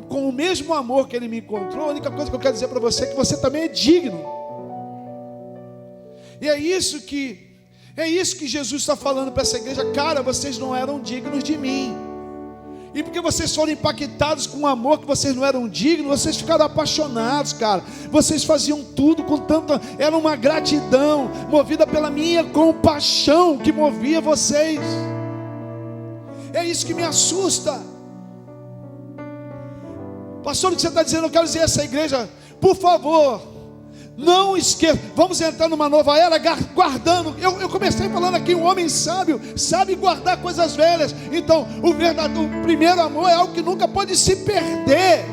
com o mesmo amor que Ele me encontrou, a única coisa que eu quero dizer para você é que você também é digno. E é isso que Jesus está falando para essa igreja: cara, vocês não eram dignos de mim. E porque vocês foram impactados com um amor que vocês não eram dignos, vocês ficaram apaixonados, cara. Vocês faziam tudo com tanta... Era uma gratidão movida pela minha compaixão que movia vocês. É isso que me assusta. Pastor, o que você está dizendo? Eu quero dizer a essa igreja: por favor, não esqueça. Vamos entrar numa nova era guardando. Eu comecei falando aqui: um homem sábio sabe guardar coisas velhas. Então, o primeiro amor é algo que nunca pode se perder.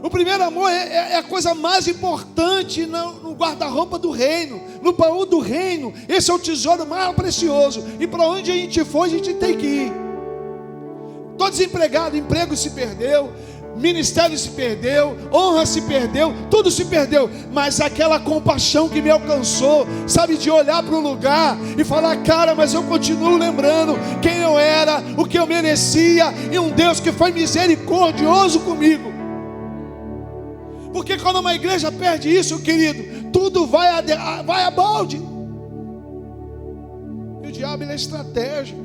O primeiro amor é a coisa mais importante no guarda-roupa do reino, no baú do reino. Esse é o tesouro mais precioso. E para onde a gente for, a gente tem que ir. Estou desempregado, emprego se perdeu. ministério se perdeu, honra se perdeu, tudo se perdeu, mas aquela compaixão que me alcançou, sabe, de olhar para o lugar e falar: cara, mas eu continuo lembrando quem eu era, o que eu merecia, e um Deus que foi misericordioso comigo. Porque quando uma igreja perde isso, querido, tudo vai a balde. E o diabo, ele é estratégico.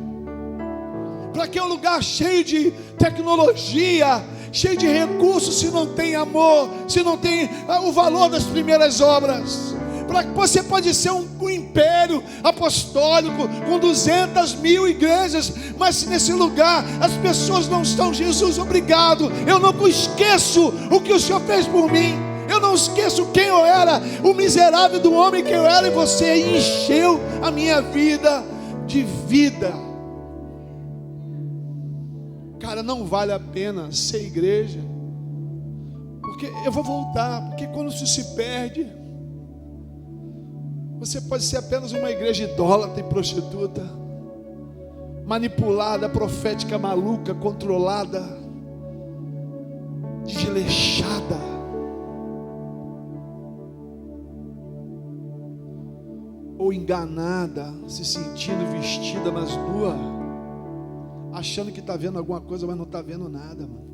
Para que um lugar cheio de tecnologia, cheio de recursos, se não tem amor, se não tem o valor das primeiras obras? Para que você pode ser um império apostólico com 200.000 igrejas, mas se nesse lugar as pessoas não estão: Jesus, obrigado, eu não esqueço o que o Senhor fez por mim, eu não esqueço quem eu era, o miserável do homem que eu era, e você encheu a minha vida de vida. Cara, não vale a pena ser igreja, porque eu vou voltar, porque quando isso se perde, você pode ser apenas uma igreja idólatra e prostituta, manipulada, profética, maluca, controlada, desleixada. Ou enganada, se sentindo vestida, mas nua, achando que está vendo alguma coisa, mas não está vendo nada, mano.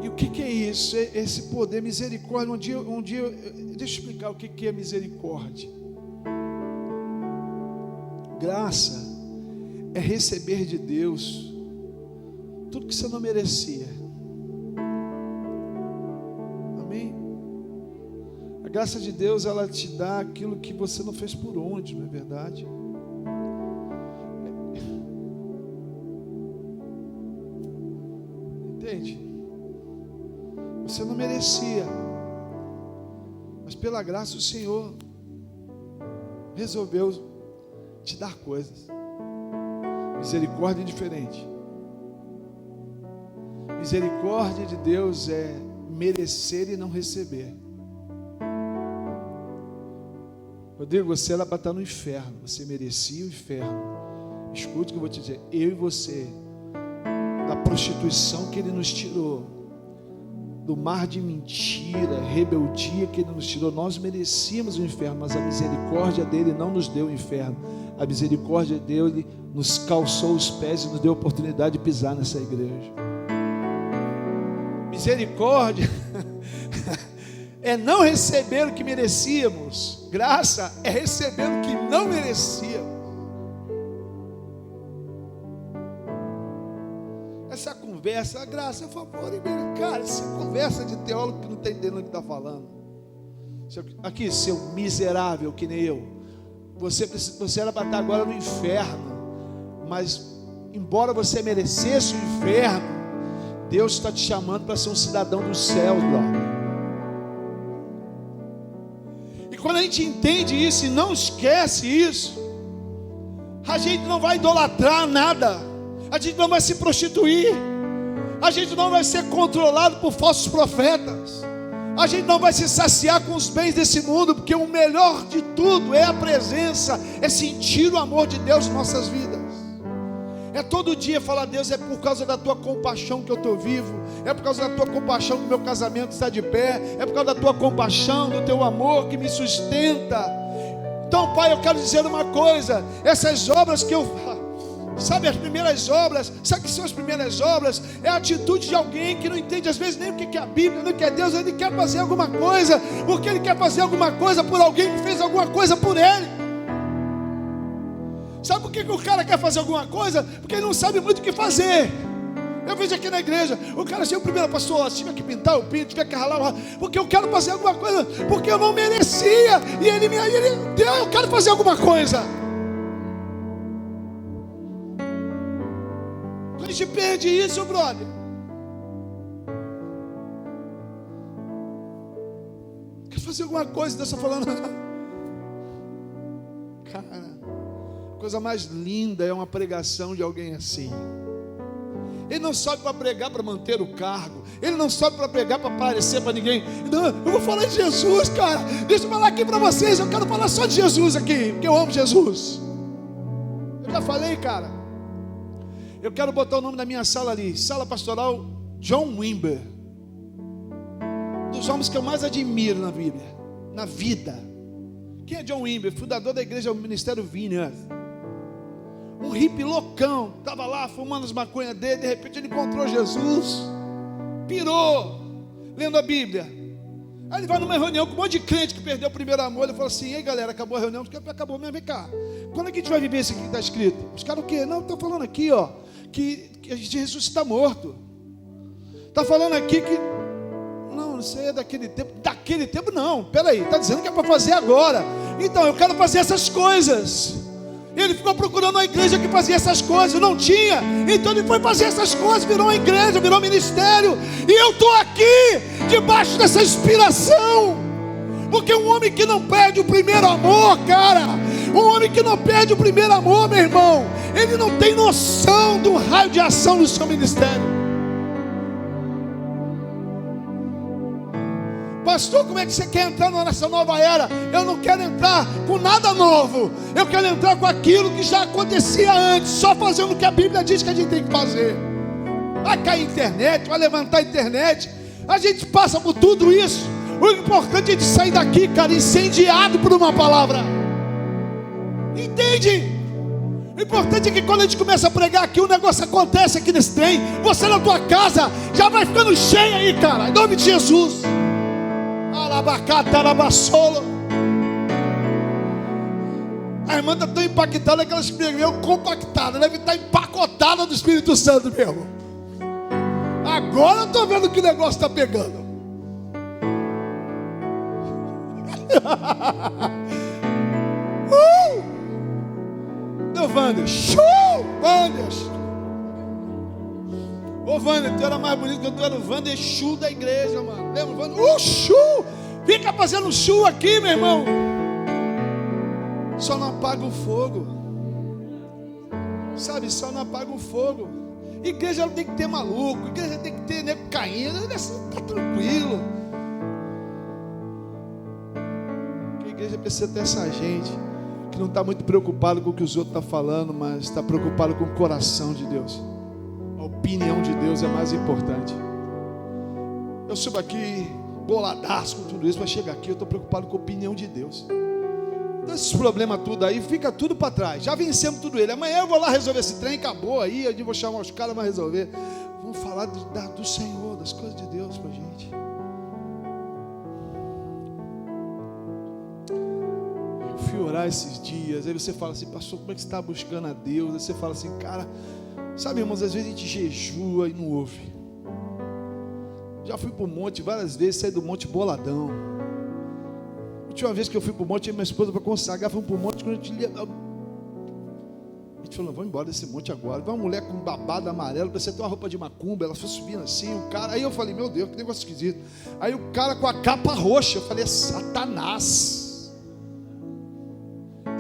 E o que é isso? Esse poder, misericórdia. Um dia, deixa eu explicar o que é misericórdia. Graça é receber de Deus tudo que você não merecia. Amém? A graça de Deus, ela te dá aquilo que você não fez por onde, não é verdade? Entende? Você não merecia, mas pela graça o Senhor resolveu te dar coisas. Misericórdia é diferente. Misericórdia de Deus é merecer e não receber. Rodrigo, você era para estar no inferno, você merecia o inferno. Escute o que eu vou te dizer: eu e você, da prostituição que Ele nos tirou, do mar de mentira, rebeldia que Ele nos tirou, nós merecíamos o inferno, mas a misericórdia dEle não nos deu o inferno. A misericórdia dEle nos calçou os pés e nos deu a oportunidade de pisar nessa igreja. Misericórdia é não receber o que merecíamos. Graça é receber o que não merecíamos. Essa conversa, a graça, a favor, cara, essa conversa de teólogo que não está entendendo o que está falando. Aqui, seu miserável que nem eu, você era para estar agora no inferno, mas embora você merecesse o inferno, Deus está te chamando para ser um cidadão do céu, brother. E quando a gente entende isso e não esquece isso, a gente não vai idolatrar nada, a gente não vai se prostituir, a gente não vai ser controlado por falsos profetas, a gente não vai se saciar com os bens desse mundo, porque o melhor de tudo é a presença, é sentir o amor de Deus em nossas vidas. É todo dia falar: Deus, é por causa da tua compaixão que eu estou vivo, é por causa da tua compaixão que meu casamento está de pé, é por causa da tua compaixão, do teu amor que me sustenta. Então, Pai, eu quero dizer uma coisa: essas obras que eu faço, sabe, as primeiras obras, sabe o que são as primeiras obras? É a atitude de alguém que não entende às vezes nem o que é a Bíblia, nem o que é Deus. Ele quer fazer alguma coisa, porque ele quer fazer alguma coisa por alguém que fez alguma coisa por ele. Sabe por que o cara quer fazer alguma coisa? Porque ele não sabe muito o que fazer. Eu vejo aqui na igreja, o cara chega: o primeiro pastor, se tiver que pintar, eu pinto, tiver que ralar, porque eu quero fazer alguma coisa, porque eu não merecia, e ele deu, eu quero fazer alguma coisa. A gente perde isso, brother. Quer fazer alguma coisa, Deus está falando. Cara, a coisa mais linda é uma pregação de alguém assim. Ele não sobe para pregar para manter o cargo, ele não sobe para pregar para aparecer para ninguém. Não, eu vou falar de Jesus, cara. Deixa eu falar aqui para vocês. Eu quero falar só de Jesus aqui, porque eu amo Jesus. Eu já falei, cara. Eu quero botar o nome da minha sala ali, Sala Pastoral John Wimber. Um dos homens que eu mais admiro na Bíblia, na vida. Quem é John Wimber? Fundador da igreja do Ministério Vineyard. Um hippie loucão, estava lá fumando as maconhas dele, de repente ele encontrou Jesus, pirou, lendo a Bíblia. Aí ele vai numa reunião com um monte de crente que perdeu o primeiro amor. Ele falou assim: ei galera, acabou a reunião? Acabou mesmo, vem cá. Quando é que a gente vai viver isso aqui que está escrito? Os caras o quê? Não, estão falando aqui, ó, que a gente ressuscita morto. Está falando aqui que... Não sei, é daquele tempo. Daquele tempo não, peraí, está dizendo que é para fazer agora. Então, eu quero fazer essas coisas. Ele ficou procurando uma igreja que fazia essas coisas, não tinha. Então ele foi fazer essas coisas, virou uma igreja, virou um ministério. E eu estou aqui, debaixo dessa inspiração. Porque um homem que não perde o primeiro amor, cara, um homem que não perde o primeiro amor, meu irmão, ele não tem noção do raio de ação do seu ministério. Pastor, como é que você quer entrar nessa nova era? Eu não quero entrar com nada novo. Eu quero entrar com aquilo que já acontecia antes, só fazendo o que a Bíblia diz que a gente tem que fazer. Vai cair internet, vai levantar a internet. A gente passa por tudo isso. O importante é a gente sair daqui, cara, incendiado por uma palavra. Entende? O importante é que quando a gente começa a pregar aqui, o negócio acontece aqui nesse trem. Você na tua casa já vai ficando cheio aí, cara, em nome de Jesus. A irmã está tão impactada que ela escreveu compactada. Deve estar empacotada do Espírito Santo mesmo. Agora eu estou vendo que o negócio está pegando. Deu Wander. Ô Wander, tu era mais bonito que tu era o Wander Chu da igreja, mano. Lembra o Wander? Chu! Fica fazendo chu aqui, meu irmão. Só não apaga o fogo. Sabe, só não apaga o fogo. Igreja não tem que ter maluco. Igreja tem que ter nego caindo. Tá tranquilo. A igreja precisa ter essa gente que não está muito preocupado com o que os outros estão falando, mas está preocupado com o coração de Deus. A opinião de Deus é mais importante. Eu subo aqui boladaço com tudo isso, mas chega aqui, eu estou preocupado com a opinião de Deus. Então esses problemas tudo aí, fica tudo para trás. Já vencemos tudo ele. Amanhã eu vou lá resolver esse trem, acabou aí, eu vou chamar os caras para resolver. Vamos falar do Senhor, das coisas de Deus para a gente. Eu fui orar esses dias, aí você fala assim: pastor, como é que você está buscando a Deus? Aí você fala assim: cara, sabe, irmãos, às vezes a gente jejua e não ouve. Já fui para o monte várias vezes, saí do monte boladão. A última vez que eu fui para o monte, minha esposa para consagrar, fomos para o monte, quando a gente falou: vamos embora desse monte agora. Vai uma mulher com um babado amarelo, parecia ter uma roupa de macumba, ela foi subindo assim, o cara, aí eu falei: meu Deus, que negócio esquisito. Aí o cara com a capa roxa, eu falei: é Satanás.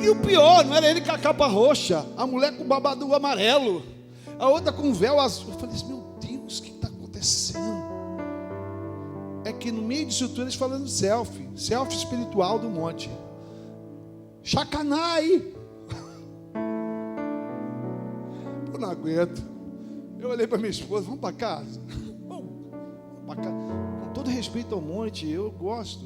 E o pior, não era ele com a capa roxa, a mulher com o babado amarelo, a outra com o véu azul. Eu falei: meu Deus, o que está acontecendo? É que no meio disso tudo eles falando selfie espiritual do monte. Chacanai. Eu não aguento. Eu olhei para minha esposa: vamos para casa. Vamos para casa. Com todo respeito ao monte, eu gosto.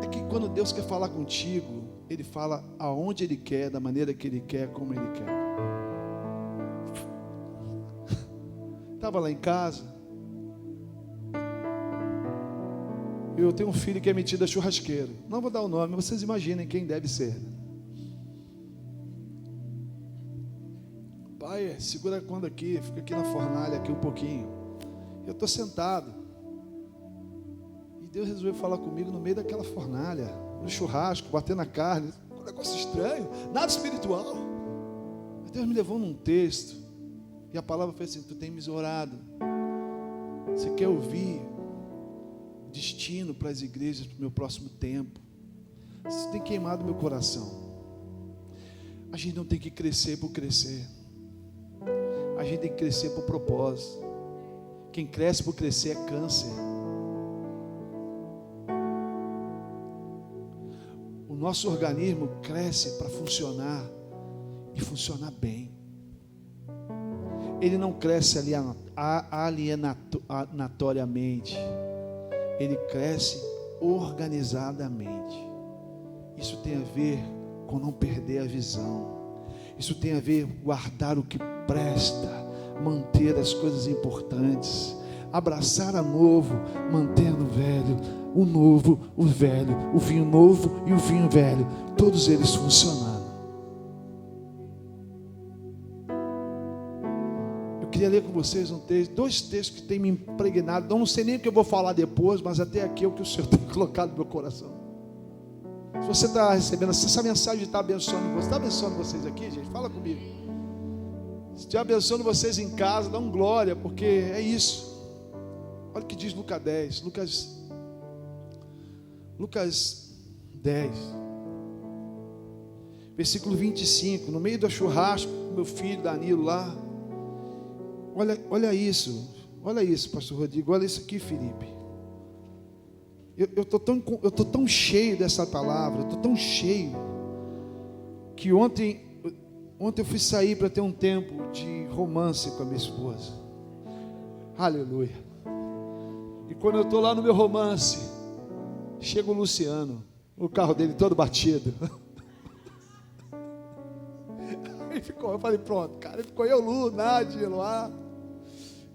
É que quando Deus quer falar contigo, Ele fala aonde Ele quer, da maneira que Ele quer, como Ele quer. Estava lá em casa. Eu tenho um filho que é metido a churrasqueiro. Não vou dar o nome, vocês imaginem quem deve ser. Pai, segura quando aqui, fica aqui na fornalha aqui um pouquinho. Eu estou sentado. E Deus resolveu falar comigo no meio daquela fornalha, no churrasco, batendo a carne. Um negócio estranho, nada espiritual. Mas Deus me levou num texto. E a palavra foi assim: tu tens orado. Você quer ouvir destino para as igrejas, para o meu próximo tempo? Isso tem queimado meu coração. A gente não tem que crescer por crescer. A gente tem que crescer por propósito. Quem cresce por crescer é câncer. O nosso organismo cresce para funcionar e funcionar bem. ele não cresce alienatoriamente, ele cresce organizadamente. Isso tem a ver com não perder a visão. Isso tem a ver com guardar o que presta, manter as coisas importantes, abraçar a novo, mantendo o velho, o novo, o velho, o vinho novo e o vinho velho, todos eles funcionando. Eu queria ler com vocês dois textos que têm me impregnado. Não sei nem o que eu vou falar depois, mas até aqui é o que o Senhor tem colocado no meu coração. Se você está recebendo, se essa mensagem está abençoando você, está abençoando vocês aqui, gente? Fala comigo. Se estiver abençoando vocês em casa, dá um glória, porque é isso. Olha o que diz Lucas 10. Lucas 10, versículo 25. No meio do churrasco, meu filho Danilo lá. Olha isso, pastor Rodrigo. Olha isso aqui, Felipe. Eu tô tão cheio dessa palavra, eu tô tão cheio, que ontem eu fui sair para ter um tempo de romance com a minha esposa. Aleluia. E quando eu estou lá no meu romance, chega o Luciano, o carro dele todo batido. Eu falei, pronto, cara. Ficou eu, Lu, Nádia, lá.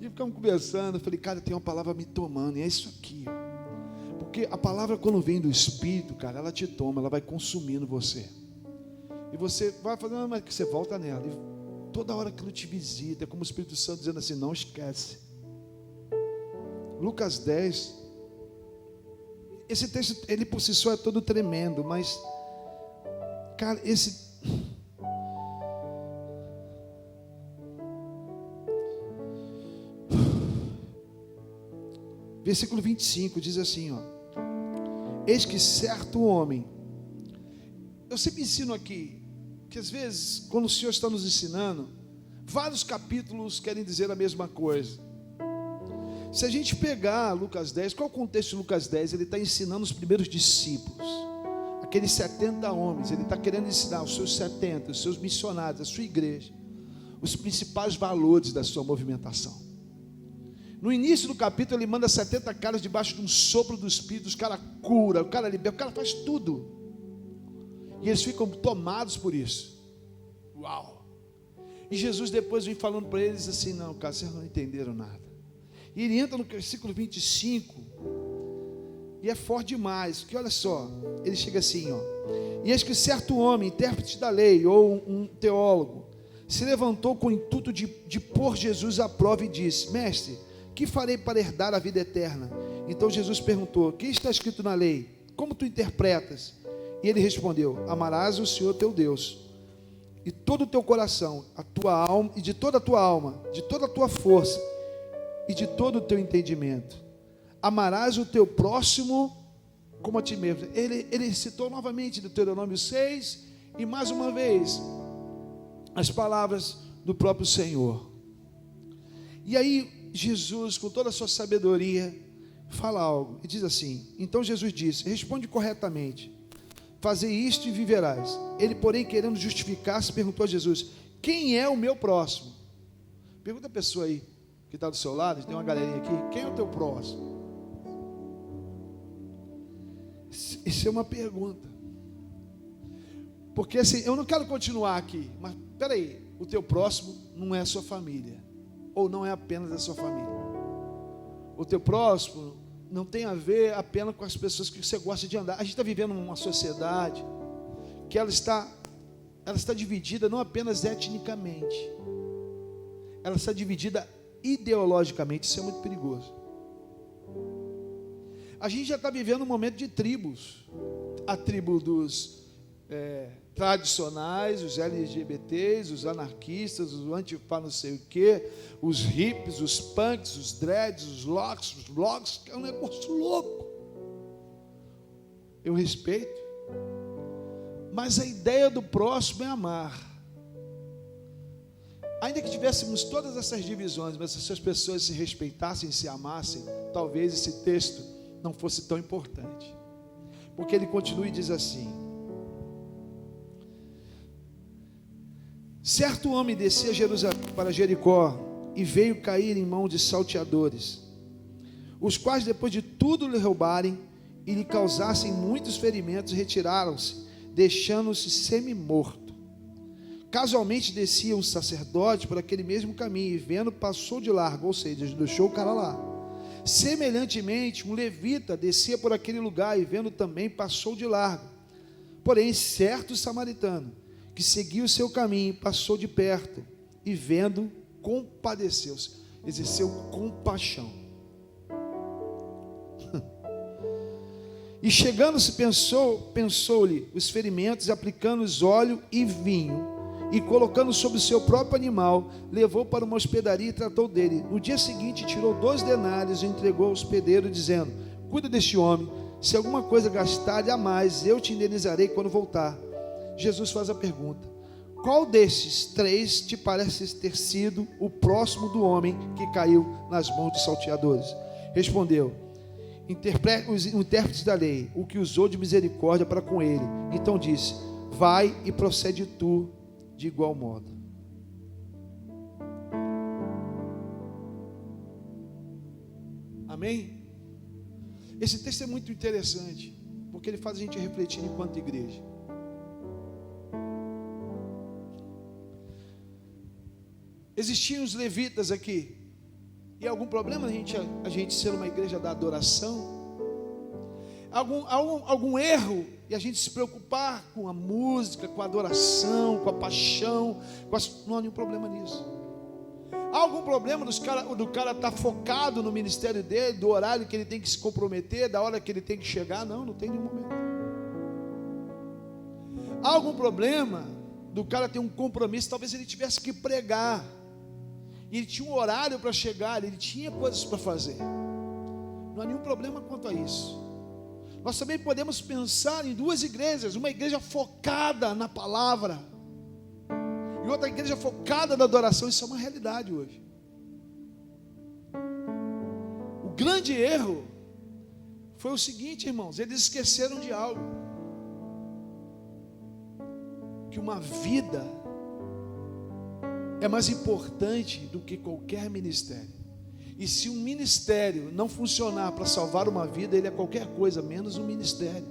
E ficamos conversando. Eu falei, cara, tem uma palavra me tomando. E é isso aqui, ó. Porque a palavra, quando vem do Espírito, cara, ela te toma, ela vai consumindo você. E você vai fazendo, mas que você volta nela. E toda hora que ela te visita, é como o Espírito Santo dizendo assim, não esquece. Lucas 10. Esse texto, ele por si só é todo tremendo, mas, cara, versículo 25 diz assim, ó. Eis que certo homem, eu sempre ensino aqui, que às vezes, quando o Senhor está nos ensinando, vários capítulos querem dizer a mesma coisa. Se a gente pegar Lucas 10, qual é o contexto de Lucas 10? Ele está ensinando os primeiros discípulos, aqueles 70 homens, ele está querendo ensinar os seus 70, os seus missionários, a sua igreja, os principais valores da sua movimentação. No início do capítulo, ele manda 70 caras debaixo de um sopro do Espírito, os caras cura, o cara liberta, o cara faz tudo. E eles ficam tomados por isso. Uau! E Jesus depois vem falando para eles assim, não, cara, vocês não entenderam nada. E ele entra no versículo 25, e é forte demais, porque olha só, ele chega assim, ó. E eis que certo homem, intérprete da lei, ou um teólogo, se levantou com o intuito de pôr Jesus à prova e disse, mestre, que farei para herdar a vida eterna? Então Jesus perguntou, o que está escrito na lei? Como tu interpretas? E ele respondeu, amarás o Senhor teu Deus, e todo o teu coração, a tua alma, e de toda a tua alma, de toda a tua força, e de todo o teu entendimento. Amarás o teu próximo como a ti mesmo. Ele citou novamente Deuteronômio 6, e mais uma vez, as palavras do próprio Senhor. E aí, Jesus, com toda a sua sabedoria, fala algo, e diz assim, então Jesus disse, responde corretamente, fazei isto e viverás. Ele, porém, querendo justificar-se, perguntou a Jesus, quem é o meu próximo? Pergunta a pessoa aí, que está do seu lado, tem uma galerinha aqui, quem é o teu próximo? Isso é uma pergunta, porque assim, eu não quero continuar aqui, mas peraí, o teu próximo não é a sua família, ou não é apenas a sua família. O teu próximo não tem a ver apenas com as pessoas que você gosta de andar. A gente está vivendo uma sociedade que ela está dividida não apenas etnicamente, ela está dividida ideologicamente. Isso é muito perigoso. A gente já está vivendo um momento de tribos. A tribo dos tradicionais, os LGBTs, os anarquistas, os antifa não sei o que, os hippies, os punks, os dreads, os locks, que é um negócio louco. Eu respeito, mas a ideia do próximo é amar. Ainda que tivéssemos todas essas divisões, mas se as pessoas se respeitassem, se amassem, talvez esse texto não fosse tão importante, porque ele continua e diz assim, certo homem descia para Jericó, e veio cair em mãos de salteadores, os quais, depois de tudo lhe roubarem e lhe causassem muitos ferimentos, retiraram-se, deixando-se semi-morto. Casualmente descia um sacerdote por aquele mesmo caminho, e vendo, passou de largo, ou seja, deixou o cara lá. Semelhantemente, um levita descia por aquele lugar, e vendo também, passou de largo. Porém, certo samaritano, que seguia o seu caminho, passou de perto, e vendo, compadeceu-se, exerceu compaixão. E chegando-se, pensou-lhe os ferimentos, aplicando-os óleo e vinho, e colocando sobre o seu próprio animal, levou para uma hospedaria e tratou dele. No dia seguinte, tirou 2 denários e entregou ao hospedeiro, dizendo: cuida deste homem, se alguma coisa gastar a mais, eu te indenizarei quando voltar. Jesus faz a pergunta: qual destes 3 te parece ter sido o próximo do homem que caiu nas mãos dos salteadores? Respondeu: os intérpretes da lei, o que usou de misericórdia para com ele. Então disse: vai e procede tu de igual modo. Amém? Esse texto é muito interessante, porque ele faz a gente refletir enquanto igreja. Existiam os levitas aqui. E algum problema a gente ser uma igreja da adoração? Algum erro e a gente se preocupar com a música, com a adoração, com a paixão? Não há nenhum problema nisso. Há algum problema do cara estar focado no ministério dele, do horário que ele tem que se comprometer, da hora que ele tem que chegar? Não tem nenhum momento. Há algum problema do cara ter um compromisso? Talvez ele tivesse que pregar, ele tinha um horário para chegar, ele tinha coisas para fazer. Não há nenhum problema quanto a isso. Nós também podemos pensar em 2 igrejas: uma igreja focada na palavra e outra igreja focada na adoração. Isso é uma realidade hoje. O grande erro foi o seguinte, irmãos: eles esqueceram de algo, que uma vida é mais importante do que qualquer ministério. E se um ministério não funcionar para salvar uma vida, ele é qualquer coisa menos um ministério.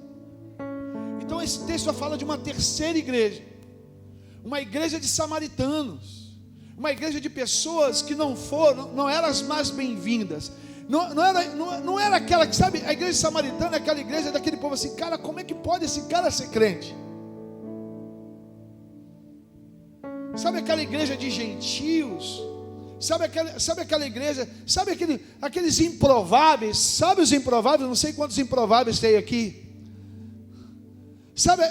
Então esse texto fala de uma terceira igreja, uma igreja de samaritanos, uma igreja de pessoas que não eram as mais bem-vindas. Não era aquela que, sabe, a igreja samaritana é aquela igreja daquele povo assim: cara, como é que pode esse cara ser crente? Sabe aquela igreja de gentios? Sabe aquela igreja? Sabe aqueles improváveis? Sabe os improváveis? Não sei quantos improváveis tem aqui. Sabe?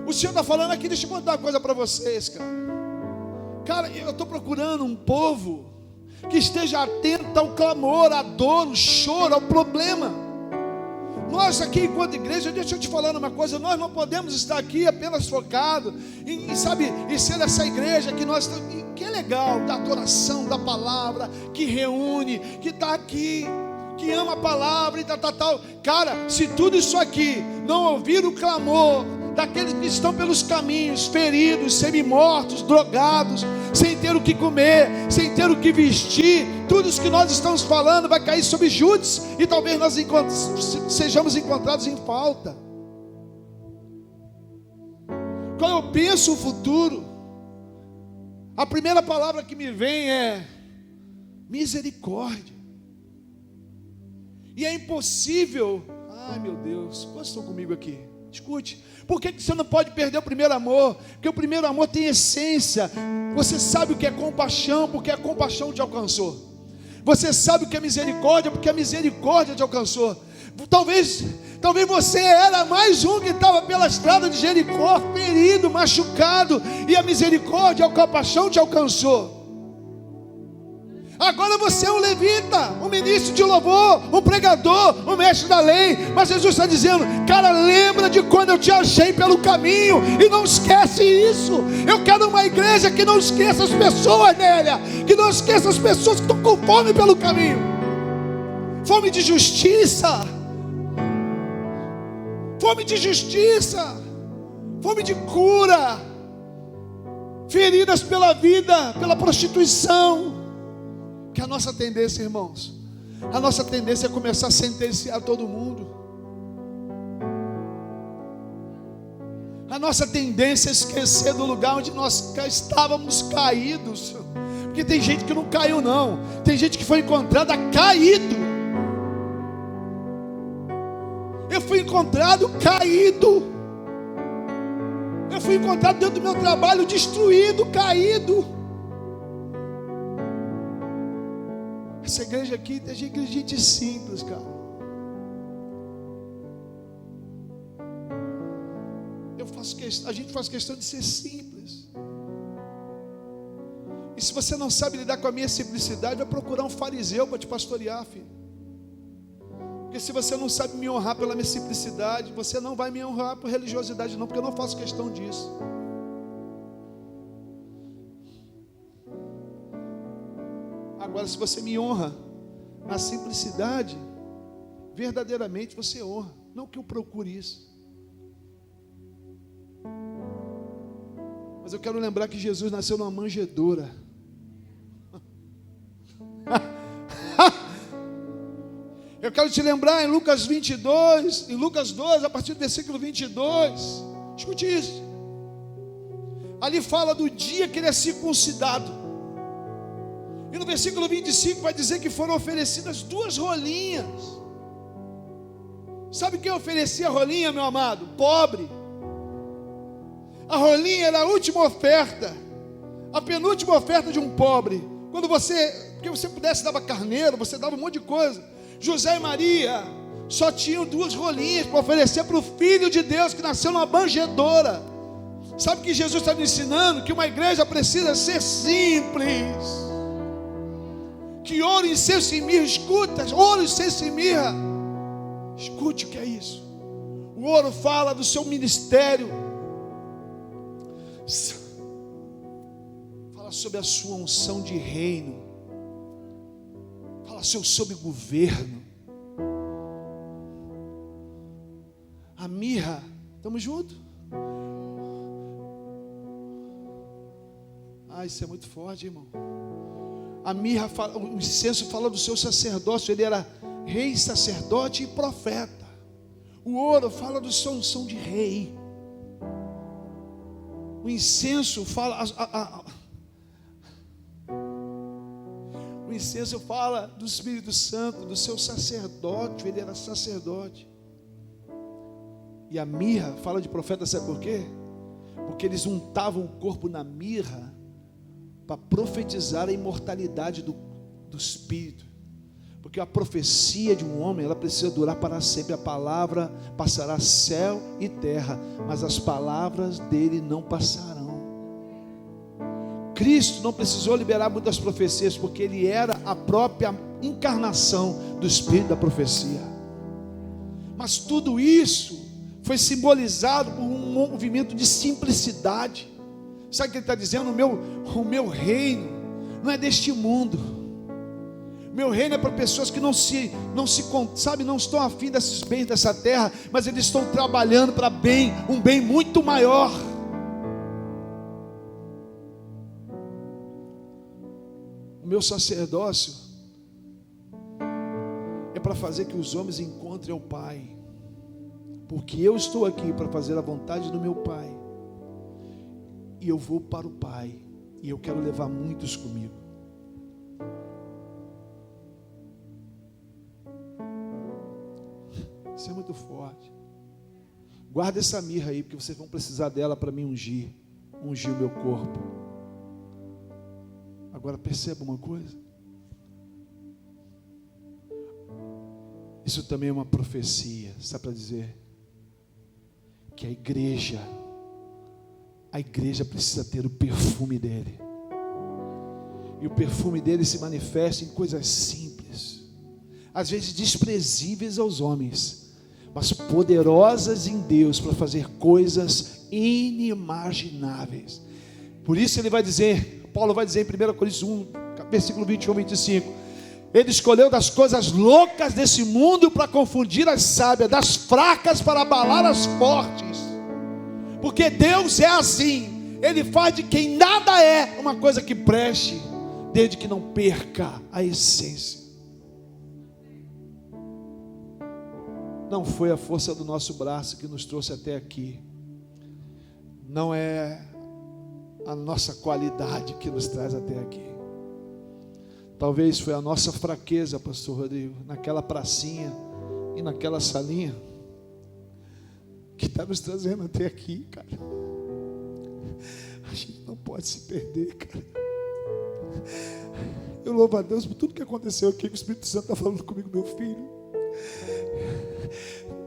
O Senhor está falando aqui. Deixa eu contar uma coisa para vocês, cara. Cara, eu estou procurando um povo que esteja atento ao clamor, à dor, ao choro, ao problema. Nós aqui, enquanto igreja, deixa eu te falar uma coisa: nós não podemos estar aqui apenas focados em ser essa igreja que é legal, da adoração, da palavra, que reúne, que está aqui, que ama a palavra e tal. Cara, se tudo isso aqui não ouvir o clamor daqueles que estão pelos caminhos, feridos, semi-mortos, drogados, sem ter o que comer, sem ter o que vestir, tudo isso que nós estamos falando vai cair sobre Judas, e talvez nós sejamos encontrados em falta. Quando eu penso o futuro, a primeira palavra que me vem é misericórdia. E é impossível. Ai meu Deus, quantos estão comigo aqui? Escute, por que você não pode perder o primeiro amor? Porque o primeiro amor tem essência. Você sabe o que é compaixão, porque a compaixão te alcançou. Você sabe o que é misericórdia, porque a misericórdia te alcançou. Talvez você era mais um que estava pela estrada de Jericó, ferido, machucado, e a misericórdia, a compaixão te alcançou. Agora você é um levita, um ministro de louvor, um pregador, um mestre da lei. Mas Jesus está dizendo: cara, lembra de quando eu te achei pelo caminho, e não esquece isso. Eu quero uma igreja que não esqueça as pessoas, Nélia, que não esqueça as pessoas que estão com fome pelo caminho, fome de justiça, fome de cura, feridas pela vida, pela prostituição. Que a nossa tendência, irmãos, a nossa tendência é começar a sentenciar todo mundo. A nossa tendência é esquecer do lugar onde nós estávamos caídos. Porque tem gente que não caiu não, tem gente que foi encontrada caído. Eu fui encontrado caído. Eu fui encontrado dentro do meu trabalho destruído, caído. Essa igreja aqui é gente simples, cara. A gente faz questão de ser simples. E se você não sabe lidar com a minha simplicidade, vai procurar um fariseu para te pastorear, filho. Porque se você não sabe me honrar pela minha simplicidade, você não vai me honrar por religiosidade não, porque eu não faço questão disso. Agora, se você me honra na simplicidade, verdadeiramente você honra. Não que eu procure isso. Mas eu quero lembrar que Jesus nasceu numa manjedoura. Eu quero te lembrar em Lucas 22, em Lucas 2, a partir do versículo 22. Escute isso. Ali fala do dia que ele é circuncidado. E no versículo 25 vai dizer que foram oferecidas 2 rolinhas. Sabe quem oferecia a rolinha, meu amado? Pobre. A rolinha era a última oferta, a penúltima oferta de um pobre. Porque você pudesse dava carneiro, você dava um monte de coisa. José e Maria só tinham 2 rolinhas para oferecer para o Filho de Deus que nasceu numa manjedoura. Sabe o que Jesus está me ensinando? Que uma igreja precisa ser simples. Que ouro, incenso e mirra, escuta, ouro, incenso e mirra. Escute o que é isso. O ouro fala do seu ministério. Fala sobre a sua unção de reino. Fala sobre governo. A mirra, estamos juntos? Isso é muito forte, irmão. A mirra fala, o incenso fala do seu sacerdócio. Ele era rei, sacerdote e profeta. O ouro fala da sua unção de rei. O incenso fala o incenso fala do Espírito Santo, do seu sacerdócio. Ele era sacerdote. E a mirra fala de profeta, sabe por quê? Porque eles untavam o corpo na mirra para profetizar a imortalidade do Espírito. Porque a profecia de um homem, ela precisa durar para sempre. A palavra passará céu e terra, mas as palavras dele não passarão. Cristo não precisou liberar muitas profecias, porque ele era a própria encarnação do Espírito da profecia. Mas tudo isso foi simbolizado por um movimento de simplicidade. Sabe o que ele está dizendo? O meu reino não é deste mundo. Meu reino é para pessoas que não estão afim desses bens dessa terra, mas eles estão trabalhando para um bem muito maior. O meu sacerdócio é para fazer que os homens encontrem o Pai, porque eu estou aqui para fazer a vontade do meu Pai, e eu vou para o Pai, e eu quero levar muitos comigo. Isso é muito forte. Guarda essa mirra aí, porque vocês vão precisar dela para me ungir o meu corpo. Agora perceba uma coisa. Isso também é uma profecia, sabe, para dizer que a igreja precisa ter o perfume dele. E o perfume dele se manifesta em coisas simples, às vezes desprezíveis aos homens, mas poderosas em Deus para fazer coisas inimagináveis. Por isso ele vai dizer, Paulo vai dizer em 1 Coríntios 1, versículo 21, 25, ele escolheu das coisas loucas desse mundo para confundir as sábias, das fracas para abalar as fortes, porque Deus é assim, Ele faz de quem nada é uma coisa que preste, desde que não perca a essência. Não foi a força do nosso braço que nos trouxe até aqui. Não é a nossa qualidade que nos traz até aqui. Talvez foi a nossa fraqueza, pastor Rodrigo, naquela pracinha e naquela salinha, que está nos trazendo até aqui, cara. A gente não pode se perder, cara. Eu louvo a Deus por tudo que aconteceu aqui, que o Espírito Santo está falando comigo, meu filho.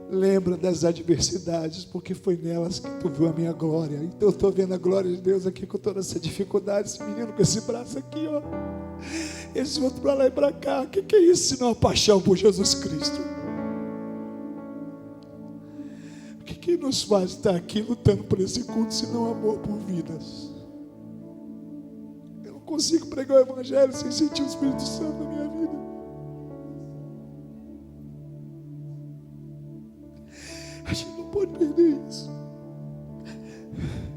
Lembra das adversidades, porque foi nelas que tu viu a minha glória. Então eu estou vendo a glória de Deus aqui com toda essa dificuldade. Esse menino com esse braço aqui, ó. Esse outro para lá e para cá. O que é isso senão a paixão por Jesus Cristo? O que nos faz estar aqui lutando por esse culto, senão amor por vidas? Eu não consigo pregar o Evangelho sem sentir o Espírito Santo na minha vida. A gente não pode perder isso.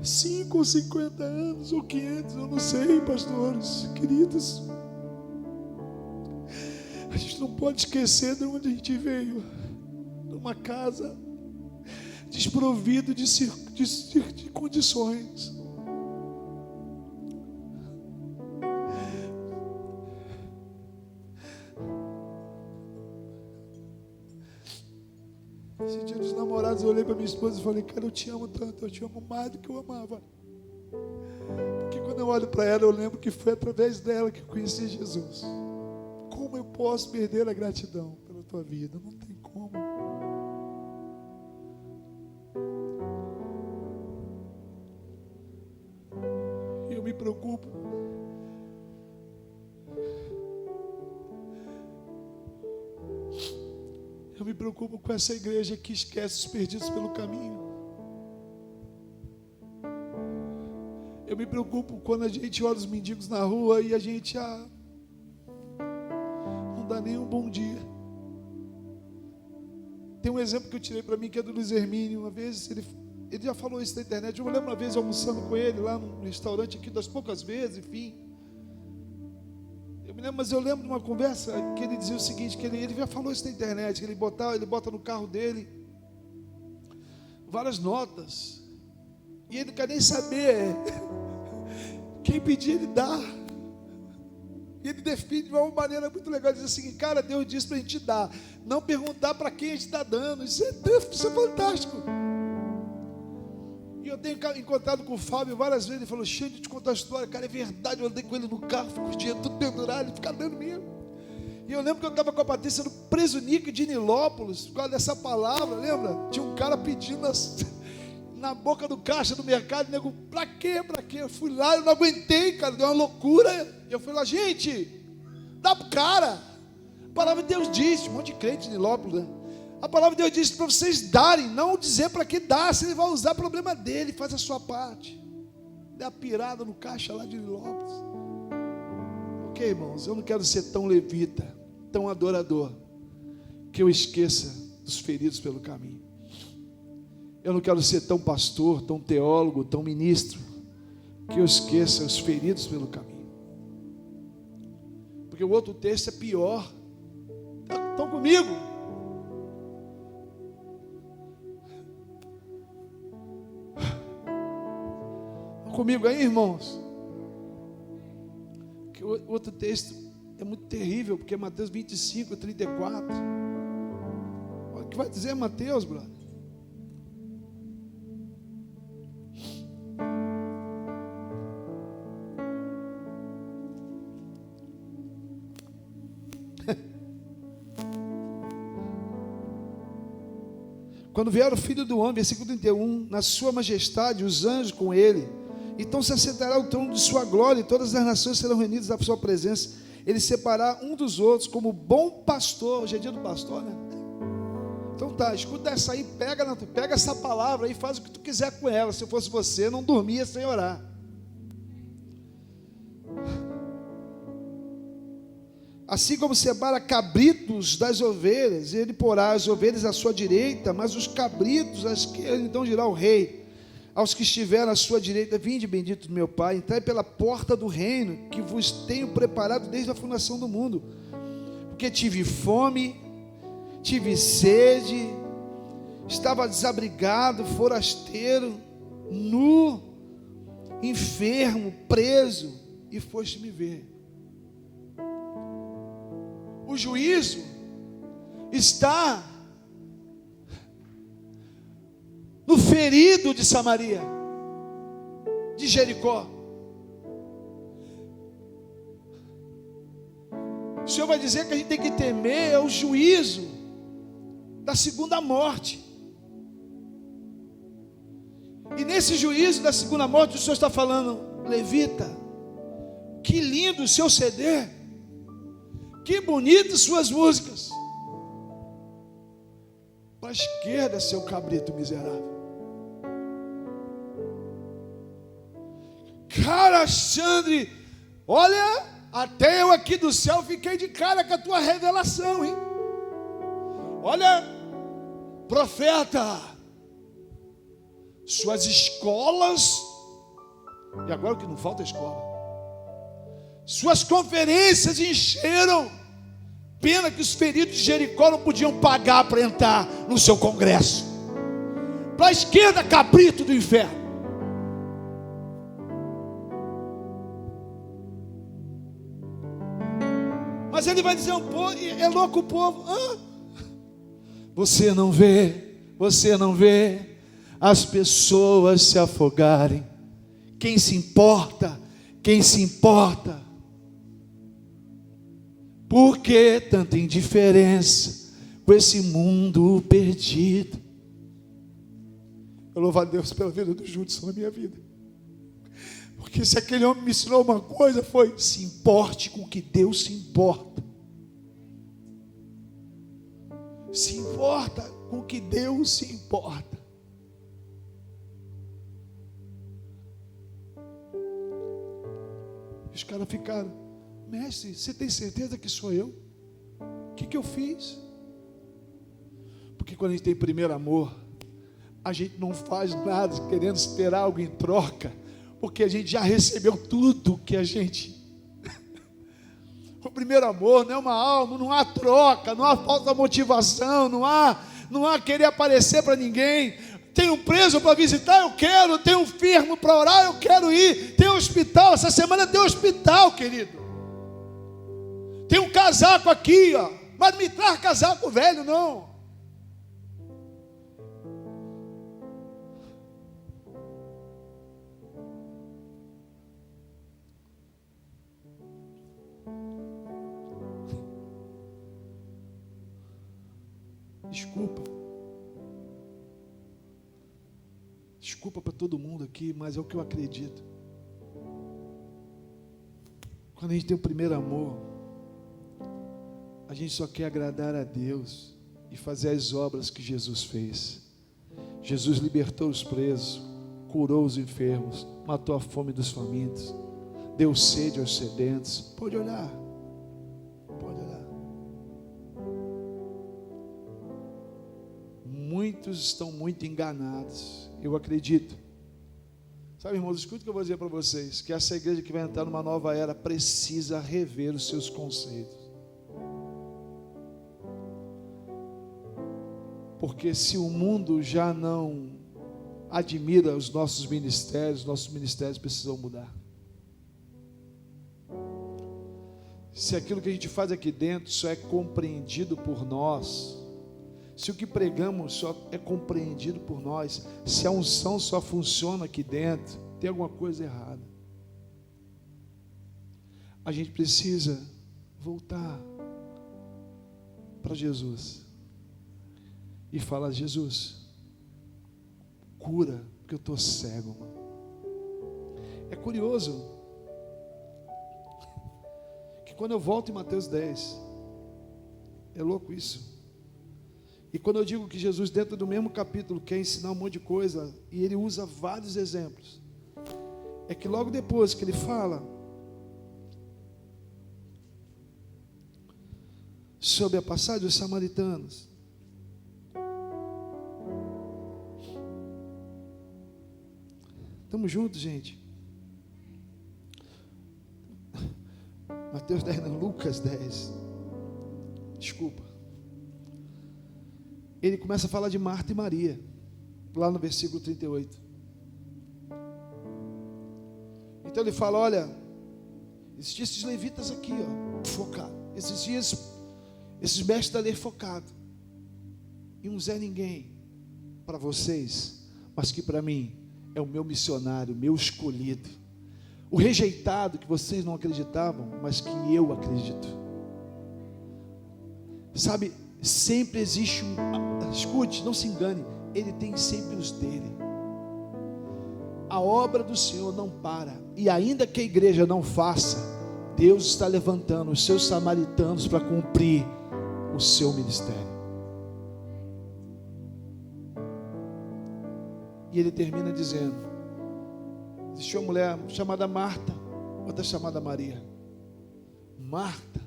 5 ou 50 anos ou 500, eu não sei, pastores, queridos. A gente não pode esquecer de onde a gente veio. Numa casa desprovido de condições. Esse dia dos namorados, eu olhei para minha esposa e falei: cara, eu te amo tanto, eu te amo mais do que eu amava. Porque quando eu olho para ela, eu lembro que foi através dela que eu conheci Jesus. Como eu posso perder a gratidão pela tua vida? Não tem como. E eu me preocupo. Eu me preocupo com essa igreja que esquece os perdidos pelo caminho. Eu me preocupo quando a gente olha os mendigos na rua e a gente não dá nem um bom dia. Tem um exemplo que eu tirei para mim, que é do Luiz Hermínio. Uma vez, ele já falou isso na internet. Eu me lembro uma vez almoçando com ele lá no restaurante aqui, das poucas vezes, enfim. Mas eu lembro de uma conversa que ele dizia o seguinte, que ele já falou isso na internet, que ele bota no carro dele várias notas, e ele não quer nem saber quem pedir, ele dá. E ele define de uma maneira muito legal, ele diz assim: cara, Deus disse para a gente dar, não perguntar para quem a gente está dando. Isso é fantástico. E eu tenho encontrado com o Fábio várias vezes. Ele falou: cheio de te contar a história, cara, é verdade. Eu andei com ele no carro, fico com o dinheiro tudo pendurado, ele fica dando mesmo. E eu lembro que eu estava com a Patrícia no Presunique de Nilópolis, por causa dessa palavra, lembra? Tinha um cara pedindo na boca do caixa do mercado, nego, pra quê? Eu fui lá, eu não aguentei, cara, deu uma loucura. Eu fui lá: gente, dá pro cara. A palavra de Deus diz, um monte de crente de Nilópolis, né? A palavra de Deus diz para vocês darem, não dizer para que dar. Se ele vai usar, problema dele, faz a sua parte. Dê a pirada no caixa lá de Lopes. Ok, irmãos, eu não quero ser tão levita, tão adorador, que eu esqueça dos feridos pelo caminho. Eu não quero ser tão pastor, tão teólogo, tão ministro, que eu esqueça os feridos pelo caminho. Porque o outro texto é pior. Estão comigo? Comigo aí, irmãos? Que o outro texto é muito terrível, porque é Mateus 25, 34. Olha o que vai dizer Mateus, brother. Quando vier o Filho do Homem, versículo 31, na sua majestade, os anjos com ele, então se assentará o trono de sua glória, e todas as nações serão reunidas à sua presença. Ele separará um dos outros, como bom pastor. Hoje é dia do pastor, né? Então tá, escuta essa aí, pega essa palavra aí, faz o que tu quiser com ela. Se eu fosse você, não dormia sem orar. Assim como separa cabritos das ovelhas, ele porá as ovelhas à sua direita, mas os cabritos à esquerda. Então dirá o rei: aos que estiveram à sua direita: vinde, bendito do meu Pai, entrai pela porta do reino que vos tenho preparado desde a fundação do mundo. Porque tive fome, tive sede, estava desabrigado, forasteiro, nu, enfermo, preso, e foste me ver. O juízo está no ferido de Samaria, de Jericó. O Senhor vai dizer que a gente tem que temer o juízo da segunda morte. E nesse juízo da segunda morte, o Senhor está falando: levita, que lindo o seu CD, que bonitas suas músicas. Para a esquerda, seu cabrito miserável. Cara, Alexandre, olha, até eu aqui do céu fiquei de cara com a tua revelação, hein? Olha, profeta, suas escolas, e agora o que não falta é escola, suas conferências encheram. Pena que os feridos de Jericó não podiam pagar para entrar no seu congresso. Para a esquerda, cabrito do inferno. Mas ele vai dizer ao povo, é louco o povo: você não vê as pessoas se afogarem. Quem se importa? Por que tanta indiferença com esse mundo perdido? Eu louvo a Deus pela vida do Judson na minha vida. Porque se aquele homem me ensinou uma coisa, foi: se importe com o que Deus se importa. Se importa com o que Deus se importa. Os caras ficaram: mestre, você tem certeza que sou eu? O que eu fiz? Porque quando a gente tem primeiro amor, a gente não faz nada querendo esperar algo em troca, porque a gente já recebeu tudo que a gente... O primeiro amor não é uma alma, não há troca, não há falta de motivação, não há querer aparecer para ninguém. Tem um preso para visitar, eu quero. Tem um enfermo para orar, eu quero ir. Tem um hospital, essa semana tem um hospital, querido. Tem um casaco aqui, ó. Mas não me traz casaco velho, não. Desculpa para todo mundo aqui, mas é o que eu acredito. Quando a gente tem o primeiro amor, a gente só quer agradar a Deus e fazer as obras que Jesus fez. Jesus libertou os presos, curou os enfermos, matou a fome dos famintos, deu sede aos sedentos. Pode olhar. Muitos estão muito enganados, eu acredito. Sabe, irmãos, escuta o que eu vou dizer para vocês, que essa igreja que vai entrar numa nova era precisa rever os seus conceitos. Porque se o mundo já não admira os nossos ministérios precisam mudar. Se aquilo que a gente faz aqui dentro só é compreendido por nós, se o que pregamos só é compreendido por nós, se a unção só funciona aqui dentro, tem alguma coisa errada. A gente precisa voltar para Jesus e falar: Jesus, cura, porque eu estou cego, mano. É curioso que quando eu volto em Mateus 10, é louco isso. E quando eu digo que Jesus, dentro do mesmo capítulo, quer ensinar um monte de coisa, e ele usa vários exemplos, é que logo depois que ele fala sobre a passagem dos samaritanos, Estamos juntos, gente. Mateus 10, não, Lucas 10. Desculpa. Ele começa a falar de Marta e Maria, lá no versículo 38. Então ele fala, olha, existiam esses levitas aqui, ó, focado. Existiam esses mestres da lei focados. E um Zé Ninguém para vocês, mas que para mim é o meu missionário, o meu escolhido. O rejeitado que vocês não acreditavam, mas que eu acredito. Sabe, sempre existe escute, não se engane, ele tem sempre os dele. A obra do Senhor não para, e ainda que a igreja não faça, Deus está levantando os seus samaritanos para cumprir o seu ministério. E ele termina dizendo, existiu uma mulher chamada Marta, outra chamada Maria. Marta,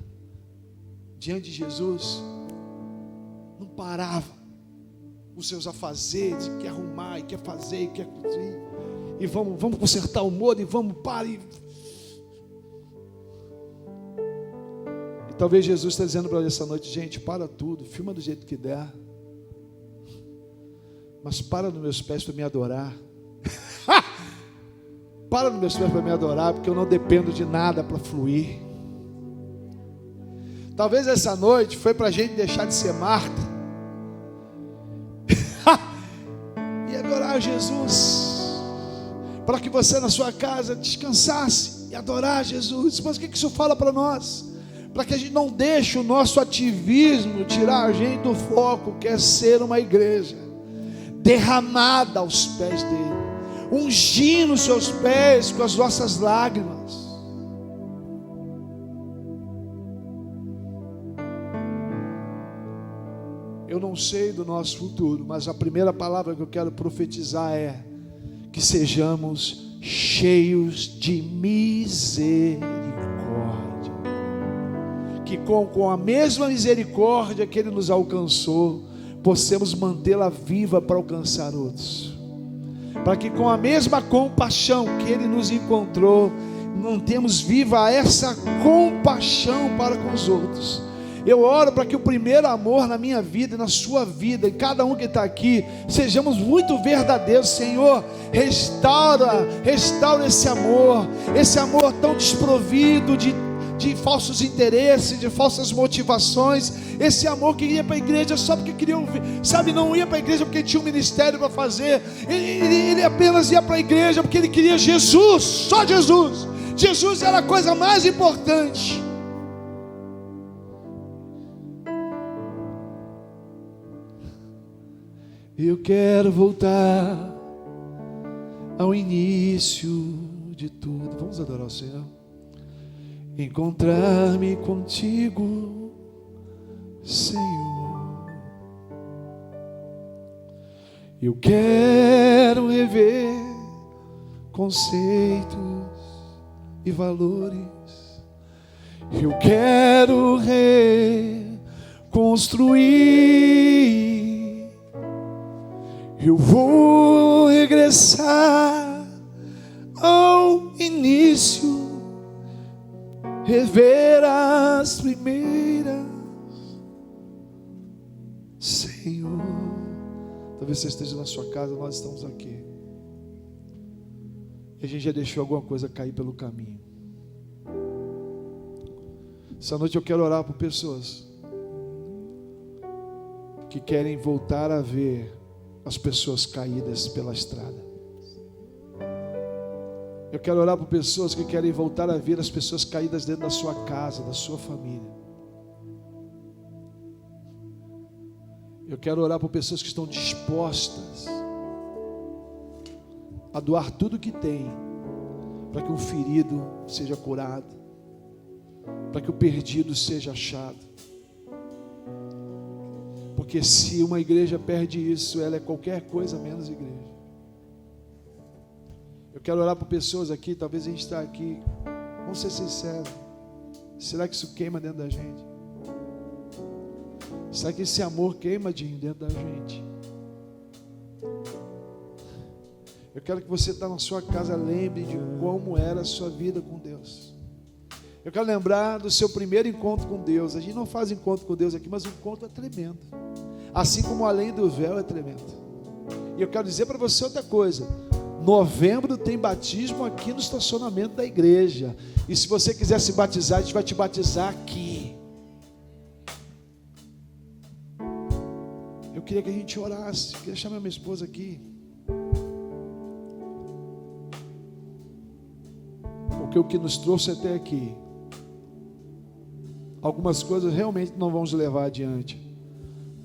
diante de Jesus, não parava os seus afazeres, quer arrumar, e quer fazer, e quer fazer, e vamos consertar o muro, e vamos parar. E talvez Jesus está dizendo para ela essa noite, gente, para tudo, filma do jeito que der, mas para nos meus pés para me adorar. Para nos meus pés para me adorar, porque eu não dependo de nada para fluir. Talvez essa noite foi para a gente deixar de ser Marta e adorar Jesus, para que você na sua casa descansasse e adorar Jesus. Mas o que isso fala para nós? Para que a gente não deixe o nosso ativismo tirar a gente do foco, que é ser uma igreja derramada aos pés dele, ungindo os seus pés com as nossas lágrimas. Eu não sei do nosso futuro, mas a primeira palavra que eu quero profetizar é que sejamos cheios de misericórdia, que com a mesma misericórdia que ele nos alcançou, possamos mantê-la viva para alcançar outros, para que com a mesma compaixão que ele nos encontrou, mantemos viva essa compaixão para com os outros. Eu oro para que o primeiro amor na minha vida e na sua vida, e cada um que está aqui, sejamos muito verdadeiros. Senhor, restaura esse amor tão desprovido de falsos interesses, de falsas motivações, esse amor que ia para a igreja só porque queria ouvir, sabe, não ia para a igreja porque tinha um ministério para fazer, ele apenas ia para a igreja porque ele queria Jesus, só Jesus. Jesus era a coisa mais importante. Eu quero voltar ao início de tudo. Vamos adorar o Senhor. Encontrar-me contigo, Senhor. Eu quero rever conceitos e valores. Eu quero reconstruir. Eu vou regressar ao início, rever as primeiras, Senhor. Talvez você esteja na sua casa, nós estamos aqui, e a gente já deixou alguma coisa cair pelo caminho. Essa noite eu quero orar por pessoas que querem voltar a ver as pessoas caídas pela estrada. Eu quero orar por pessoas que querem voltar a ver as pessoas caídas dentro da sua casa, da sua família. Eu quero orar por pessoas que estão dispostas a doar tudo que tem, para que um ferido seja curado, para que o perdido seja achado. Porque se uma igreja perde isso, ela é qualquer coisa menos igreja. Eu quero orar por pessoas aqui, talvez a gente está aqui, vamos ser sinceros, será que isso queima dentro da gente? Será que esse amor queima dentro da gente? Eu quero que você está na sua casa, lembre de como era a sua vida com Deus. Eu quero lembrar do seu primeiro encontro com Deus. A gente não faz encontro com Deus aqui, mas o encontro é tremendo. Assim como além do véu é tremendo. E eu quero dizer para você outra coisa. Novembro tem batismo aqui no estacionamento da igreja. E se você quiser se batizar, a gente vai te batizar aqui. Eu queria que a gente orasse. Eu queria chamar minha esposa aqui. Porque o que nos trouxe até aqui, algumas coisas realmente não vamos levar adiante,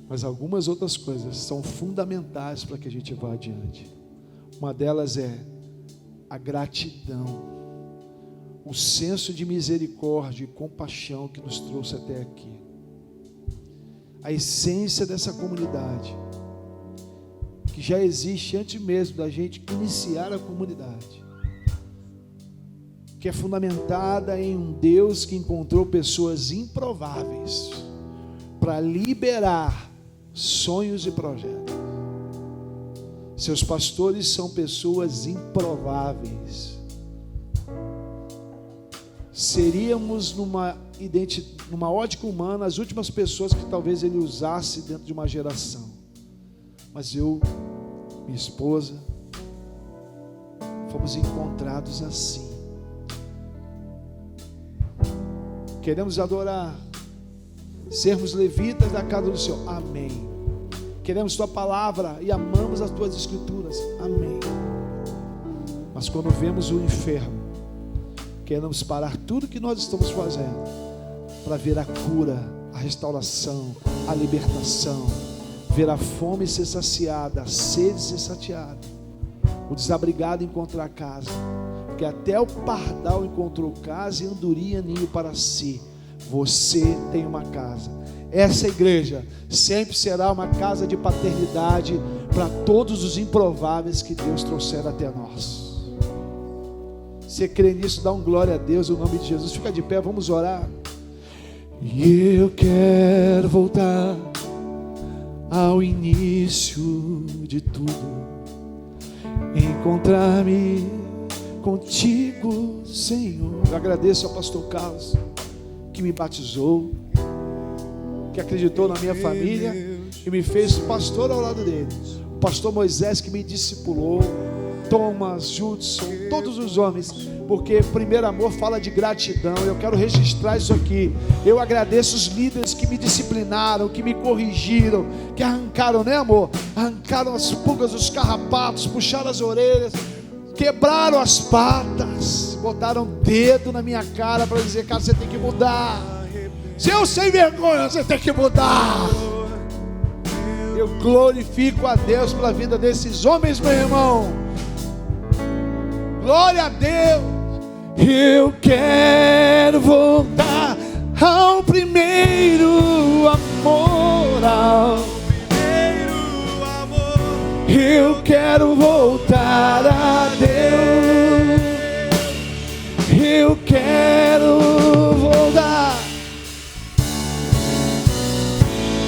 mas algumas outras coisas são fundamentais para que a gente vá adiante. Uma delas é a gratidão, o senso de misericórdia e compaixão que nos trouxe até aqui. A essência dessa comunidade, que já existe antes mesmo da gente iniciar a comunidade, que é fundamentada em um Deus que encontrou pessoas improváveis para liberar sonhos e projetos. Seus pastores são pessoas improváveis. Seríamos numa ótica humana as últimas pessoas que talvez ele usasse dentro de uma geração. Mas eu, minha esposa, fomos encontrados assim. Queremos adorar, sermos levitas da casa do Senhor, amém. Queremos tua palavra e amamos as tuas escrituras, amém. Mas quando vemos o inferno, queremos parar tudo que nós estamos fazendo para ver a cura, a restauração, a libertação, ver a fome ser saciada, a sede ser saciada, o desabrigado encontrar casa. Porque até o pardal encontrou casa e andorinha ninho para si. Você tem uma casa. Essa igreja sempre será uma casa de paternidade para todos os improváveis que Deus trouxer até nós. Você crê nisso? Dá um glória a Deus, em nome de Jesus. Fica de pé, vamos orar. E eu quero voltar ao início de tudo, encontrar-me contigo, Senhor. Eu agradeço ao pastor Carlos, que me batizou, que acreditou na minha família e me fez pastor ao lado dele. O pastor Moisés, que me discipulou, Thomas, Judson, todos os homens, porque primeiro amor fala de gratidão. Eu quero registrar isso aqui. Eu agradeço os líderes que me disciplinaram, que me corrigiram, que arrancaram, né, amor? Arrancaram as pulgas, os carrapatos, puxaram as orelhas, quebraram as patas, botaram dedo na minha cara para dizer: cara, você tem que mudar. Seu sem vergonha, você tem que mudar. Eu glorifico a Deus pela vida desses homens, meu irmão. Glória a Deus. Eu quero voltar ao primeiro amor, eu quero voltar a Deus. Eu quero voltar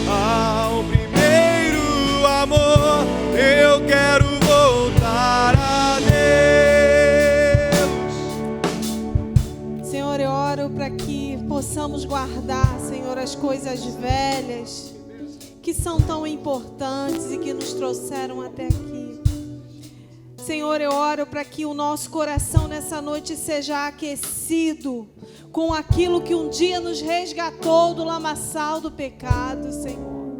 ao primeiro amor. Eu quero voltar a Deus. Senhor, eu oro para que possamos guardar, Senhor, as coisas velhas que são tão importantes e que nos trouxeram até aqui. Senhor, eu oro para que o nosso coração nessa noite seja aquecido com aquilo que um dia nos resgatou do lamaçal do pecado, Senhor.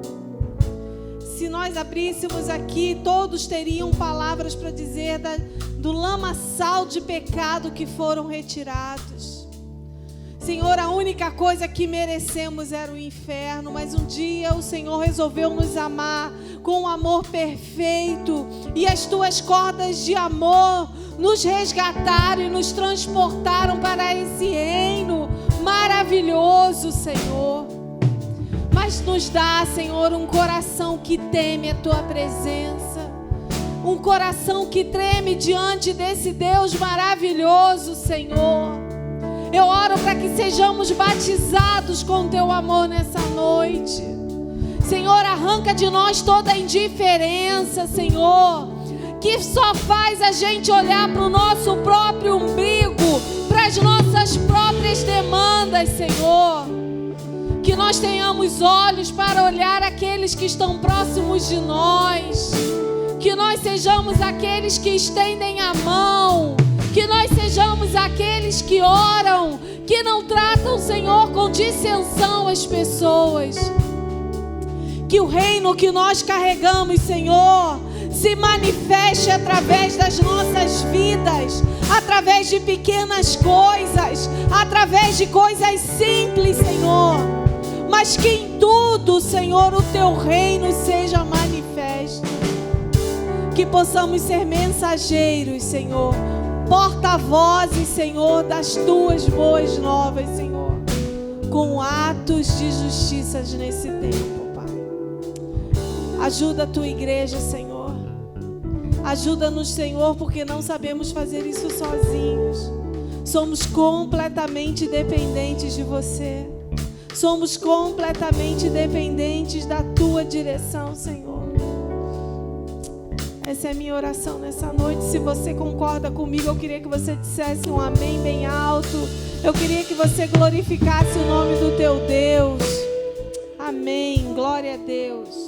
Se nós abríssemos aqui, todos teriam palavras para dizer do lamaçal de pecado que foram retirados. Senhor, a única coisa que merecemos era o inferno, mas um dia o Senhor resolveu nos amar com um amor perfeito, e as tuas cordas de amor nos resgataram e nos transportaram para esse reino maravilhoso, Senhor. Mas nos dá, Senhor, um coração que teme a tua presença, um coração que treme diante desse Deus maravilhoso, Senhor. Eu oro para que sejamos batizados com teu amor nessa noite. Senhor, arranca de nós toda a indiferença, Senhor. que só faz a gente olhar para o nosso próprio umbigo, para as nossas próprias demandas, Senhor. Que nós tenhamos olhos para olhar aqueles que estão próximos de nós. Que nós sejamos aqueles que estendem a mão. Que nós sejamos aqueles que oram, que não tratam, Senhor, com dissensão as pessoas. Que o reino que nós carregamos, Senhor, se manifeste através das nossas vidas, através de pequenas coisas, através de coisas simples, Senhor. Mas que em tudo, Senhor, o Teu reino seja manifesto. Que possamos ser mensageiros, Senhor, porta-vozes, Senhor, das Tuas boas novas, Senhor, com atos de justiça nesse tempo, Pai. Ajuda a Tua igreja, Senhor. Ajuda-nos, Senhor, porque não sabemos fazer isso sozinhos. Somos completamente dependentes de Você. Somos completamente dependentes da Tua direção, Senhor. Essa é a minha oração nessa noite. Se você concorda comigo, eu queria que você dissesse um amém bem alto. Eu queria que você glorificasse o nome do teu Deus. Amém. Glória a Deus.